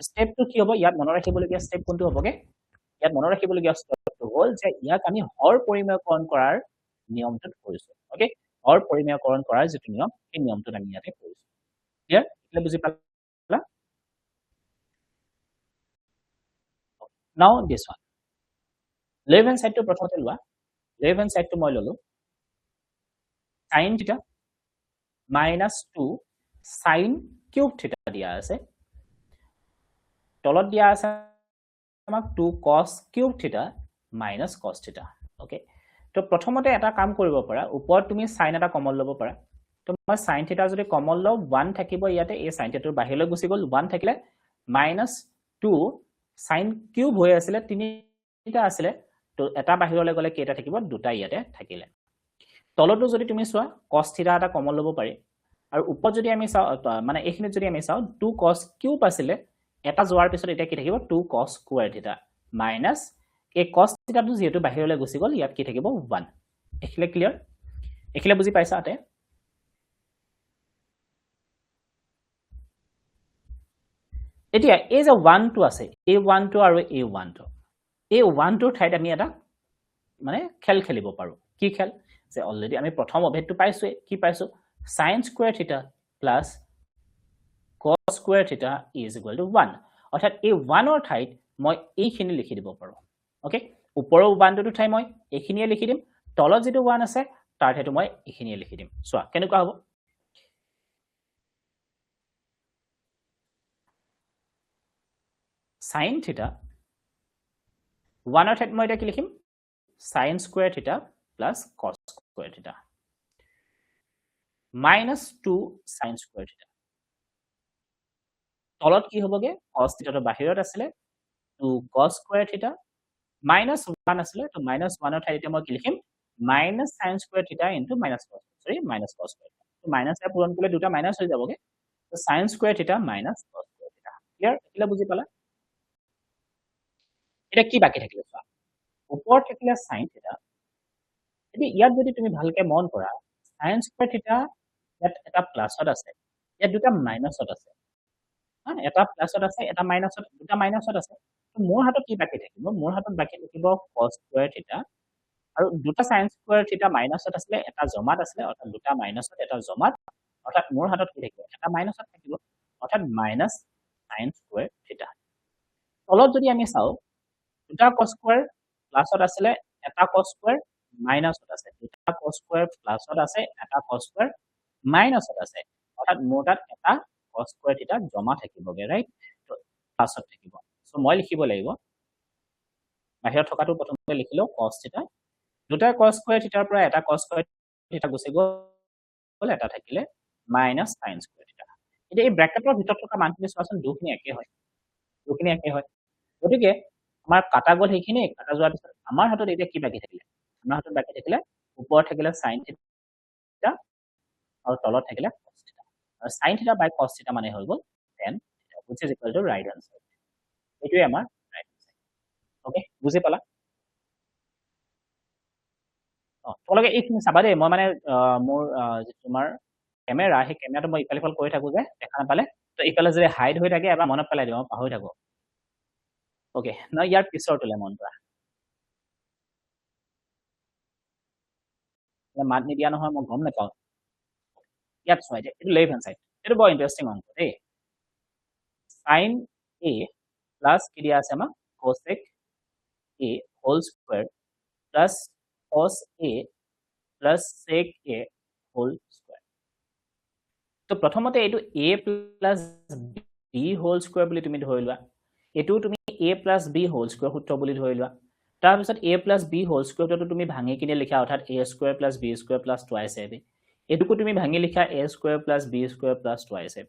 স্টেপটো কি হ'ব ইয়াত মনত ৰাখিবলগীয়া স্টেপ কোনটো হ'বগে ইয়াত মনত ৰাখিবলগীয়া স্টেপটো হ'ল যে ইয়াক আমি হৰ পৰিমেয়কৰণ কৰাৰ নিয়মটোত কৰিছো ওকে হৰ পৰিমেয়কৰণ কৰাৰ যেটো নিয়ম এই নিয়মটোত আমি ইয়াতে কৰিছো ক্লিয়াৰ এটা বুজি পালা নাও দিস ওয়ান লেফট হ্যান্ড সাইডটো প্ৰথমতে লোৱা লেফট হ্যান্ড সাইডটো মই ললো sin থিটা minus 2 sin cube থিটা দিয়া আছে তলত দিয়া আছে আমাক 2 cos cube থিটা minus cos থিটা ওকে তো প্ৰথমতে এটা কাম কৰিব পাৰা ওপৰত তুমি sin এটা কমন লব পাৰা তো মই sin থিটা যদি কমন লও 1 থাকিব ইয়াতে এই sin থিটাৰ বাহিৰলৈ গুচি গল 1 থাকিলে minus 2 sin cube হৈ আছিল তিনিটা আছিল তো এটা বাহিৰলৈ গলে কেইটা থাকিব দুটা ইয়াতে থাকিলে তলটো যদি তুমি চোৱা cos থিটা এটা কমন লব পাৰি আৰু ওপৰত যদি আমি চাও মানে এইখিনিত যদি আমি চাও 2 cos cube আছিল এটা যোৱাৰ পিছত এটা কি থাকিব 2 cos square থিটা minus এই cos থিটাটো যেহেতু বাহিৰলৈ গুচি গল ইয়াত কি থাকিব 1 এখিলে ক্লিয়াৰ এখিলে বুজি পাইছা আতে এতিয়া এই যে 1 টো আছে এই 1 টো আৰু এই 1 টো এই 1 টোৰ ঠাইত আমি এটা মানে খেল খেলিব পাৰো কি খেল যে অলৰেডি আমি প্ৰথম অভেদটো পাইছো কি পাইছো sin square theta plus cos square theta is equal to 1 অৰ্থাৎ এই 1 ৰ ঠাইত মই এইখিনি লিখি দিব পাৰো ওকে ওপৰৰ 1 টো ঠাই মই এইখিনিয়ে লিখি দিম তলত যেটো 1 আছে তাৰ ঠাইটো মই এইখিনিয়ে লিখি দিম চোৱা কেনেকুৱা হ'ব sin theta 1 ৰ ঠাইত মই এটা কি লিখিম sin square theta plus cos square theta minus 2 sin square theta তলত কি হ'বগে cos theta ৰ বাহিৰত আছিল 2 cos square theta minus 1 আছিল তো minus 1 ৰ ঠাইতে মই কি লিখিম minus sin square theta into minus cos square theta তো minus এ পূৰণ কৰিলে দুটা মাইনাস হৈ যাবগে তো sin square theta minus cos square theta clear একিলা বুজি পালা এটা কি বাকি থাকিলে চোৱা ওপৰত থাকিলে sin theta এটি ইয়াত যদি তুমি ভালকে মন কৰা sin square theta ইয়াত এটা প্লাসত আছে ইয়াত দুটা মাইনাসত আছে এটা প্লাসত আছে এটা মাইনাসত দুটা মাইনাসত আছে তো মোৰ হাতত কি বাকি থাকিব মোৰ হাতত বাকি থাকিব cos square theta আৰু দুটা sin স্কয়াৰ থিটা মাইনাছত আছিলে এটা জমাত আছিলে অৰ্থাৎ দুটা মাইনাছত এটা জমাত অৰ্থাৎ মোৰ হাতত কি থাকিব এটা মাইনাছত থাকিব অৰ্থাৎ মাইনাস sin স্কয়াৰ থিটা তলত যদি আমি চাও দুটা cos স্কয়াৰ প্লাসত আছিলে এটা cos স্কয়াৰ মাইনাছত আছে দুটা cos স্কয়াৰ প্লাসত আছে এটা cos স্কয়াৰ মাইনাছত আছে অৰ্থাৎ মোৰ তাত এটা cos স্কয়াৰ থিটা জমা থাকিবগে ৰাইট তো প্লাসত থাকিব সো মই লিখিব লাগিব বাহিৰত থকাটো প্ৰথমতে লিখিলো cos থিটা দুটা cos স্কয়াৰ থিটাৰ পৰা এটা cos স্কয়াৰ থিটা গুছি গ'ল এটা থাকিলে মাইনাস sin স্কয়াৰ থিটা এতিয়া এই ব্ৰ্যাকেটৰ ভিতৰত থকা মানখিনি চোৱাচোন দুখিনি একে হয় গতিকে আমাৰ কাটা গ'ল সেইখিনি কাটা যোৱাৰ পিছত আমাৰ হাতত এতিয়া কি বাকি থাকিলে আমাৰ হাতত বাকি থাকিলে ওপৰত থাকিলে sin থিটা আৰু তলত থাকিলে cos থিটা আৰু sin থিটা বাই cos থিটা মানে হৈ গ'ল tan থিটা which is equal to right hand side এটোই আমাৰ right hand side ওকে বুজি পালা তোমালোকে এইখিনি চাবা দেই মই মানে মোৰ তোমাৰ কেমেৰা সেই কেমেৰাটো মই ইফাল কৰি থাকো যে দেখা নাপালে তো ইফালে যদি হাইড হৈ থাকে এবাৰ মনত পেলাই দিবা মই পাহৰি থাকো ওকে না ইয়াৰ পিছৰটোলে মন কৰা মাত নিদিয়া নহয় মই গম নাপাওঁ ইয়াত চোৱা এতিয়া এইটো লেফট হেণ্ড সাইড এইটো বৰ ইন্টাৰেষ্টিং অংক দেই sin a প্লাস কি দিয়া আছে আমাক cosec a whole square plus cos a plus sec a whole square তো প্ৰথমতে এইটো a plus b whole square বুলি তুমি ধৰি লোৱা এটো তুমি a plus b whole square সূত্ৰ বুলি ধৰি লোৱা তাৰ পিছত a প্লাস b হোল স্কয়াৰটো তুমি ভাঙি কিনে লিখা অৰ্থাৎ a square plus b square plus twice ab এটুকু তুমি ভাঙি লিখা a square plus b square plus twice ab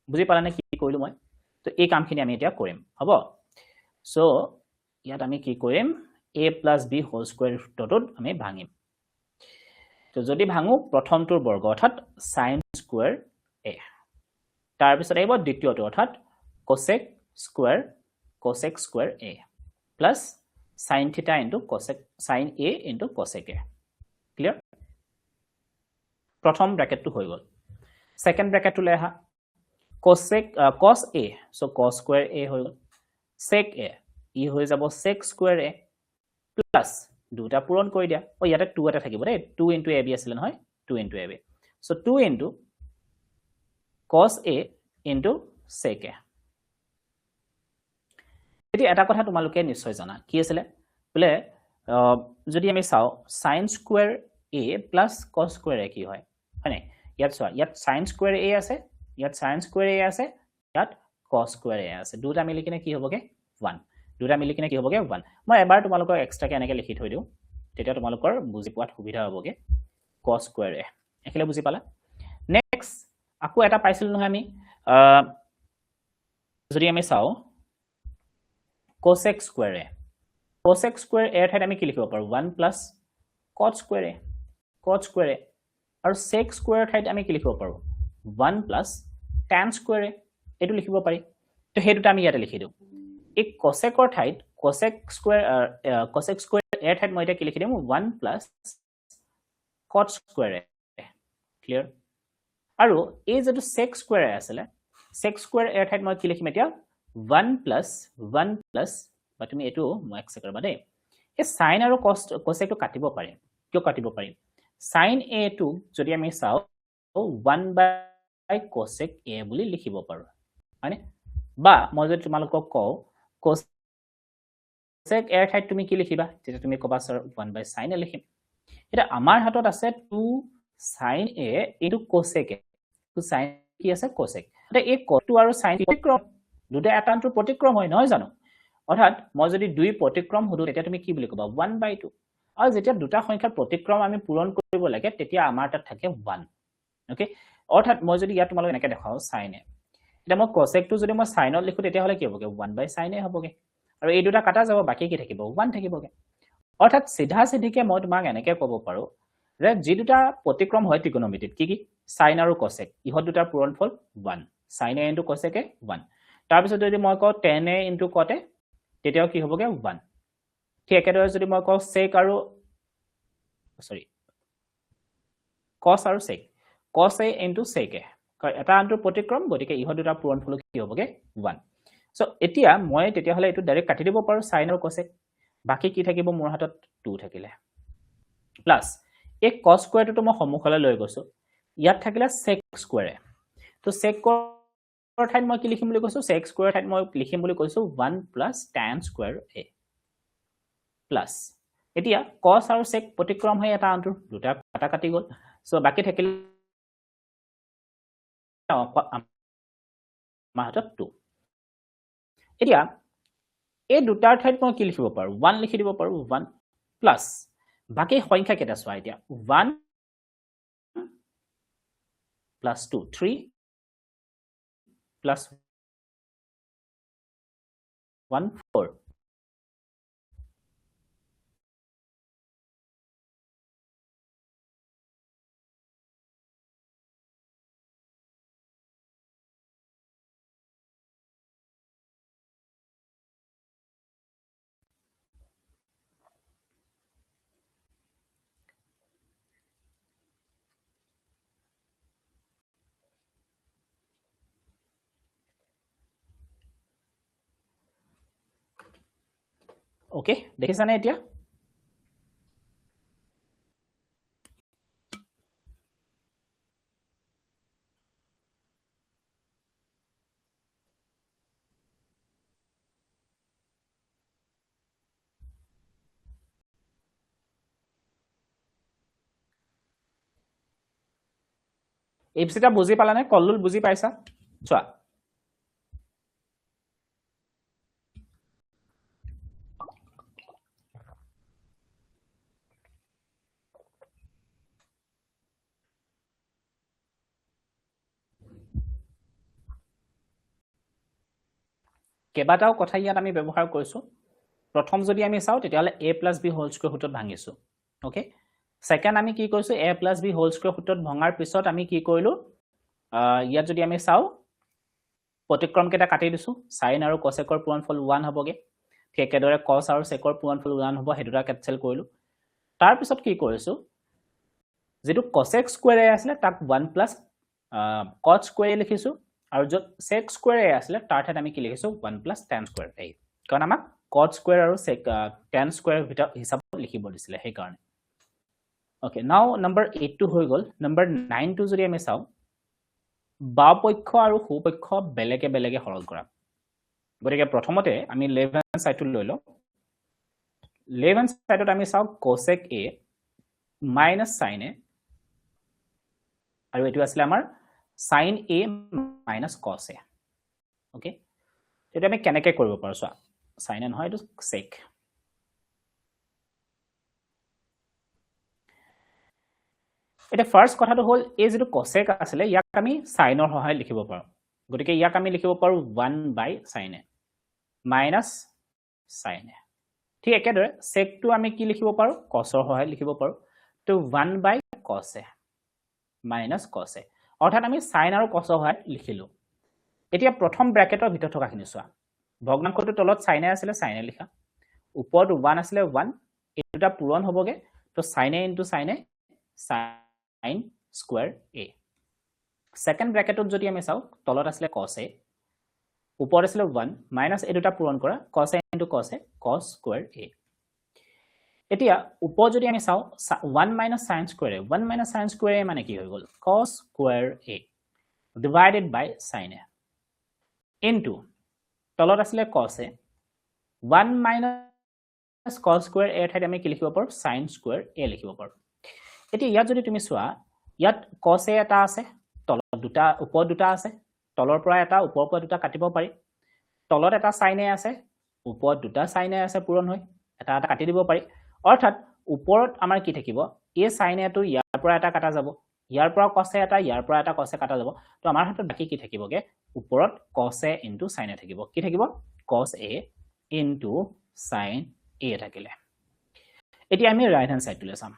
বুজি পালানে কি কৰিলো মই তো এই কামখিনি আমি এতিয়া কৰিম হ'ব সো ইয়াত আমি কি কৰিম a plus b whole square সূত্ৰটোত আমি ভাঙিম তো যদি ভাঙো প্ৰথমটোৰ বৰ্গ অৰ্থাৎ sin স্কয়াৰ a তাৰ পিছত আহিব দ্বিতীয়টো অৰ্থাৎ cosec square a plus sin theta into cosec sin a into cosec a clear প্ৰথম ব্ৰ্যাকেটটো হৈ গল second ব্ৰ্যাকেটটো লেহা cosec cos a so cos square a হৈ গল sec a ই হৈ যাব sec square a প্লাস দুটা পূৰণ কৰি দিয়া ও ইয়াতে 2 এটা থাকিব দেই 2 into ab আছিল নহয় 2 into ab so 2 into cos a into sec a এটি এটা কথা তোমালোকে নিশ্চয় জানা কি আছিল বলে যদি আমি চাও sin square a plus cos square a কি হয় মানে ইয়াত চোৱা ইয়াত sin square a আছে ইয়াত sin square a আছে ইয়াত cos square a আছে দুটা মিলি কিনে কি হ'বগে 1 দুটা মিলি কিনে কি হ'বগে 1 মই এবাৰ তোমালোকক এক্সট্ৰা কে এনেকে লিখি থৈ দিও তেতিয়া তোমালোকৰ বুজি পোৱাত সুবিধা হ'বগে cos square a একেলে বুজি পালা নেক্সট আকৌ এটা পাইছিল নহয় আমি যদি আমি চাও cosec square a cosec square a ঠাইত আমি কি লিখিব পাৰো 1 plus cot square a আৰু sec square ঠাইত আমি কি লিখিব পাৰো 1 plus tan square a এটো লিখিব পাৰি তো হেতুটা আমি ইয়াতে লিখি দিও এই cosecৰ ঠাইত cosec square a ঠাইত মই এটা কি লিখি দিম 1 plus cot square a clear আৰু এই যেটো sec square a আছিল sec square a ঠাইত মই কি লিখিম এতিয়া 1 plus বা তুমি এটো মই এক সেকেন্ড বাদে এই sin আৰু cosec টো কাটিব পাৰিম কিয় কাটিব পাৰিম sin a টো যদি আমি চাও 1 by cosec a বুলি লিখিব পাৰো মানে বা মই যদি তোমালোকক কও cosec a ঠাইত তুমি কি লিখিবা যেটা তুমি কবা স্যাৰ 1 by sin a লিখিম এটা আমাৰ হাতত আছে 2 sin a into cosec a তো sin কি আছে cosec এটা এই cos আৰু sin প্ৰতিক্ৰম দুটা এটান্তৰ প্ৰতিক্ৰম হয় নহয় জানো অৰ্থাৎ মই যদি দুই প্ৰতিক্ৰম হদু তেতিয়া তুমি কি বুলি কবা 1 by 2 আৰু যেতিয়া দুটা সংখ্যাৰ প্ৰতিক্ৰম আমি পূৰণ কৰিব লাগে তেতিয়া আমাৰ তাত থাকে 1 ওকে অৰ্থাৎ মই যদি ইয়াত তোমালোক এনেকে দেখাও sin a এটা মই cosec টো যদি মই sin ত লিখো তেতিয়া হলে কি হ'বগে 1 by sin a হ'বগে আৰু এই দুটা কাটা যাব বাকি কি থাকিব 1 থাকিবগে অৰ্থাৎ সিধা সিধিকে মই তোমাক এনেকে ক'ব পাৰো যে যি দুটা প্ৰতিক্ৰম হয় ত্ৰিকোণমিতিত কি sin আৰু cosec ইহত দুটা পূৰণফল 1 sin a into cosec a 1 তাৰ পিছত যদি মই কও tan a into cot a তেতিয়াও কি হ'বগে 1 ঠিক একেদৰে যদি মই কও sec আৰু cos আৰু sec cos a into sec a এটা আনটো প্ৰতিক্ৰম গতিকে ইহত দুটা পূৰণফল কি হ'বগে 1 সো এতিয়া মই তেতিয়া হলে এটো ডাইৰেক্ট কাটি দিব পাৰো sin আৰু cosec বাকি কি থাকিব মোৰ হাতত 2 থাকিলে প্লাস এই cos স্কয়াৰটো মই সমুখলৈ লৈ গৈছো ইয়াত থাকিলে sec স্কয়াৰ তো sec স্কয়াৰ ঠাইত মই কি লিখিম বুলি কৈছো sec স্কয়াৰ ঠাইত মই লিখিম বুলি কৈছো 1 plus tan square a plus এতিয়া cos আৰু sec প্ৰতিক্ৰম হৈ এটা আনটো দুটা কাটা কাটি গল সো বাকি থাকিলে আমাৰ হাতত 2 এতিয়া এই দুটাৰ ঠাইত মই কি লিখিব পাৰো 1 লিখি দিব পাৰো 1 প্লাস বাকি সংখ্যা কেটা চোৱা এতিয়া 1 plus 2 3 plus 1 4 ওকে দেখিছানে এতিয়া এফসিটা বুজি পালানে কল্লুল বুজি পাইছা চোৱা কেবাটাও কথা ইয়াত আমি ব্যৱহাৰ কৰিছো প্ৰথম যদি আমি চাও তেতিয়ালে a + b হোল স্কয়াৰ সূত্ৰত ভাঙিছো ওকে সেকেন্ড আমি কি কৰিছো a + b হোল স্কয়াৰ সূত্ৰত ভঙাৰ পিছত আমি কি কৰিলো ইয়াত যদি আমি চাও প্ৰতিক্ৰম কেটা কাটি দিছো sin আৰু cosecৰ পূৰণফল 1 হ'বগে ঠিক একেদৰে cos আৰু secৰ পূৰণফল 1 হ'ব হেতুটা কেনসেল কৰিলো তাৰ পিছত কি কৰিছো যেটো cosec স্কয়াৰ আছিল তাক 1 plus cot স্কয়াৰ লিখিছো আৰু যত sec স্কয়াৰ আছিল তাৰ ঠাইত আমি কি লিখিছো 1 plus tan স্কয়াৰ a কাৰণ আমাক cot স্কয়াৰ আৰু sec tan স্কয়াৰ হিচাপত লিখিব দিছিলে সেই কাৰণে ওকে নাও নম্বৰ 8 টো হৈ গল নম্বৰ 9 টো যদি আমি চাও বাপক্ষ আৰু সোপক্ষ বেলেগে বেলেগে সৰল কৰা গতিকে প্ৰথমতে আমি লেফট হ্যান্ড সাইডটো লৈ লও লেফট হ্যান্ড সাইডত আমি চাও cosec a minus sin a আৰু এটো আছিল আমাৰ sin a minus cos a okay এটা আমি কেনেকৈ কৰিব পাৰো চোৱা sin a নহয় এটো sec এটা ফাৰ্স্ট কথাটো হল এই যেটো cosec আছিল ইয়াক আমি sin ৰ সহায়ত লিখিব পাৰো গতিকে ইয়াক আমি লিখিব পাৰো 1/sin a minus sin a ঠিক একেদৰে sec টো আমি কি লিখিব পাৰো cos ৰ সহায়ত লিখিব পাৰো তো 1/cos a minus cos a অৰ্থাৎ আমি sin আৰু cos ৰ সহায়ত লিখিলো এতিয়া প্ৰথম ব্ৰ্যাকেটৰ ভিতৰত থকা খিনি চোৱা ভগ্নাংশটো তলত sin a আছিল sin a লিখা ওপৰত 1 আছিল 1 এটা পূৰণ হ'বগে তো sin a * sin a sin square a second ব্র্যাকেটত যদি আমি চাও তলত আছিল cos a ওপৰত আছিল 1 মাইনাস এই দুটা পূৰণ কৰা cos a * cos a cos square a এতিয়া ওপৰ যদি আমি চাও 1 minus sin square a 1 minus sin square a মানে কি হৈ গল cos square a divided by sin a into তলত আছিল cos a 1 minus cos square a ঠাইত আমি কি লিখিব পাৰো sin square a লিখিব পাৰো এতিয়া ইয়াত যদি তুমি চোৱা ইয়াত cos a এটা আছে তলত দুটা ওপৰ দুটা আছে তলৰ পৰা এটা ওপৰৰ পৰা দুটা কাটিব পাৰি তলত এটা sin a আছে ওপৰত দুটা sin a আছে পূৰণ হৈ এটা এটা কাটি দিব পাৰি অৰ্থাৎ ওপৰত আমাৰ কি থাকিব এই sin a টো ইয়াৰ পৰা এটা কাটা যাব ইয়াৰ পৰা cos a এটা ইয়াৰ পৰা এটা cos a কাটা যাব তো আমাৰ হাতত বাকি কি থাকিবগে ওপৰত cos a * sin a থাকিব কি থাকিব cos a * sin a থাকিলে এতিয়া আমি ৰাইট হ্যান্ড সাইডটোলৈ চাম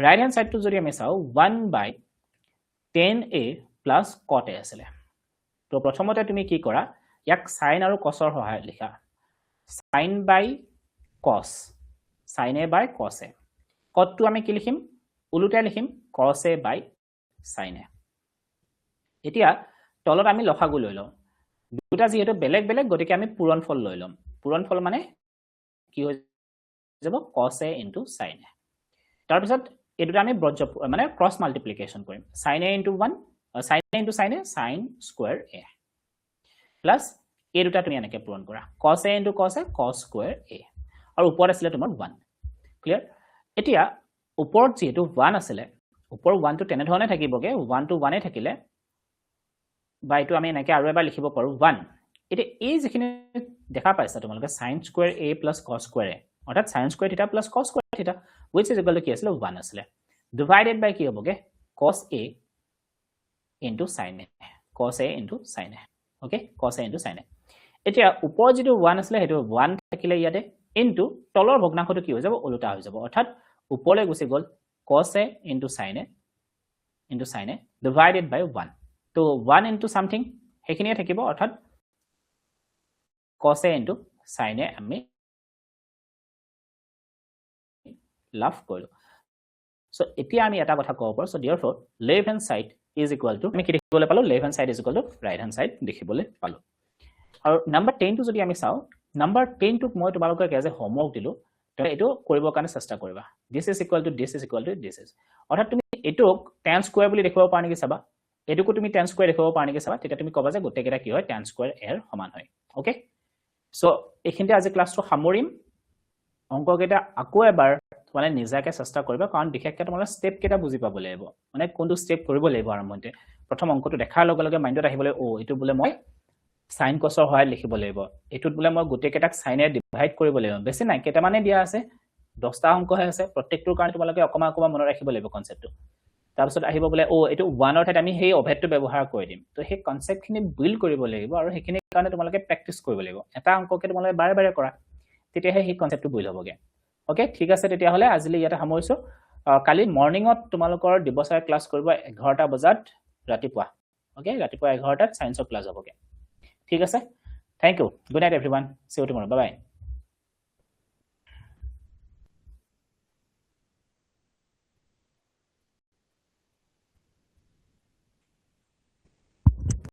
right hand side to যদি আমি চাও 1/10a plus cot a আছিল তো প্ৰথমতে তুমি কি কৰা ইয়াক sin আৰু cos ৰ সহায়ত লিখা sin by cos sin a by cos a cot টো আমি কি লিখিম উলুটাই লিখিম cos a by sin a এতিয়া তলত আমি লসাগু লৈ লম দুটা যেহেতু বেলেগ বেলেগ গতিকে আমি পূৰণফল লৈ লম পূৰণফল মানে কি হৈ যাব cos a * sin a তাৰ পিছত এই দুটা আমি ব্ৰড মানে ক্ৰছ মাল্টিপ্লিকেশ্যন কৰিম sin a into 1 sin a into sin a sin square a plus এই দুটা তুমি এনেকৈ পূৰণ কৰা cos a into cos a cos square a আৰু ওপৰত আছিল তোমাৰ 1 ক্লিয়াৰ এতিয়া ওপৰত যেটো 1 আছিল ওপৰ 1 টো তেনে ধৰণে থাকিবগে 1 to 1 এ থাকিলে বা এটো আমি এনেকৈ আৰু এবাৰ লিখিব পাৰো 1 এটা এই যিখিনি দেখা পাইছা তোমালোকে sin square a plus cos square a অৰ্থাৎ sin square theta plus cos square theta which is equal to কি আছিল 1 আছিল divided by কি হ'বগে cos a into sin a cos a into sin a okay cos a into sin a এতিয়া ওপৰ যেটো 1 আছিল হেটো 1 থাকিলে ইয়াতে into তলৰ ভগ্নাংশটো কি হৈ যাব ওলোটা হৈ যাব অৰ্থাৎ ওপৰলৈ গুছি গল cos a into sin a divided by 1 তো 1 into something হেখিনিয়ে থাকিব অৰ্থাৎ cos a into sin a আমি লাভ কৰিলো সো এতিয়া আমি এটা কথা ক'ব পাৰো so therefore left hand side is equal to আমি কি দেখিবলৈ পালো left hand side is equal to right hand side দেখিবলৈ পালো আৰু নাম্বাৰ 10 টো যদি আমি চাও নাম্বাৰ 10 টোক মই তোমালোকক এজ এ হোমৱৰ্ক দিলো তো এটো কৰিবৰ কাৰণে চেষ্টা কৰিবা this is equal to this is equal to this is অৰ্থাৎ তুমি এটোক tan square বুলি দেখাব পাৰা নেকি চাবা এটোকো তুমি tan square দেখাব পাৰা নেকি চাবা তেতিয়া তুমি কবা যে গোটেইকেইটা কি হয় tan square এৰ সমান হয় ওকে সো এইখিনিতে আজি ক্লাছটো সামৰিম অংককেইটা আকৌ এবাৰ মানে নিজাকে চেষ্টা কৰিবা কাৰণ বিশেষকৈ তোমালোকে স্টেপ কেইটা বুজি পাব লাগিব মানে কোনটো স্টেপ কৰিব লাগিব আৰম্ভতে প্ৰথম অংকটো দেখাৰ লগে লগে মাইন্ডত আহিবলৈ ও এটো বলে মই sin cos ৰ হয় লিখিব লাগিব এটোত বলে মই গোটেইকেইটাক sin এ ডিভাইড কৰিব লাগিব বেছি নাই কেটা মানে দিয়া আছে 10টা অংক হৈ আছে প্ৰত্যেকটোৰ কাৰণে তোমালোকে অকমা অকমা মনত ৰাখিব লাগিব কনসেপ্টটো তাৰ পিছত আহিব বলে ও এটো 1 ৰ ঠাইত আমি সেই অভেদটো ব্যৱহাৰ কৰি দিম তো সেই কনসেপ্টখিনি বিল্ড কৰিব লাগিব আৰু সেইখিনি কাৰণে তোমালোকে প্ৰেক্টিস কৰিব লাগিব এটা অংককে তোমালোকে বাৰে বাৰে কৰা তেতিয়াহে সেই কনসেপ্টটো বিল্ড হ'বগে ওকে ঠিক আছে তেতিয়া হলে আজিলৈ ইয়াতে সামৰিছো কালি মৰ্নিংত তোমালোকৰ দিবসায় ক্লাস কৰিব 11টা বজাত ৰাতিপুৱা ওকে ৰাতিপুৱা 11টাত সায়েন্সৰ ক্লাস হ'বগে ঠিক আছে thank you good night everyone see you tomorrow bye by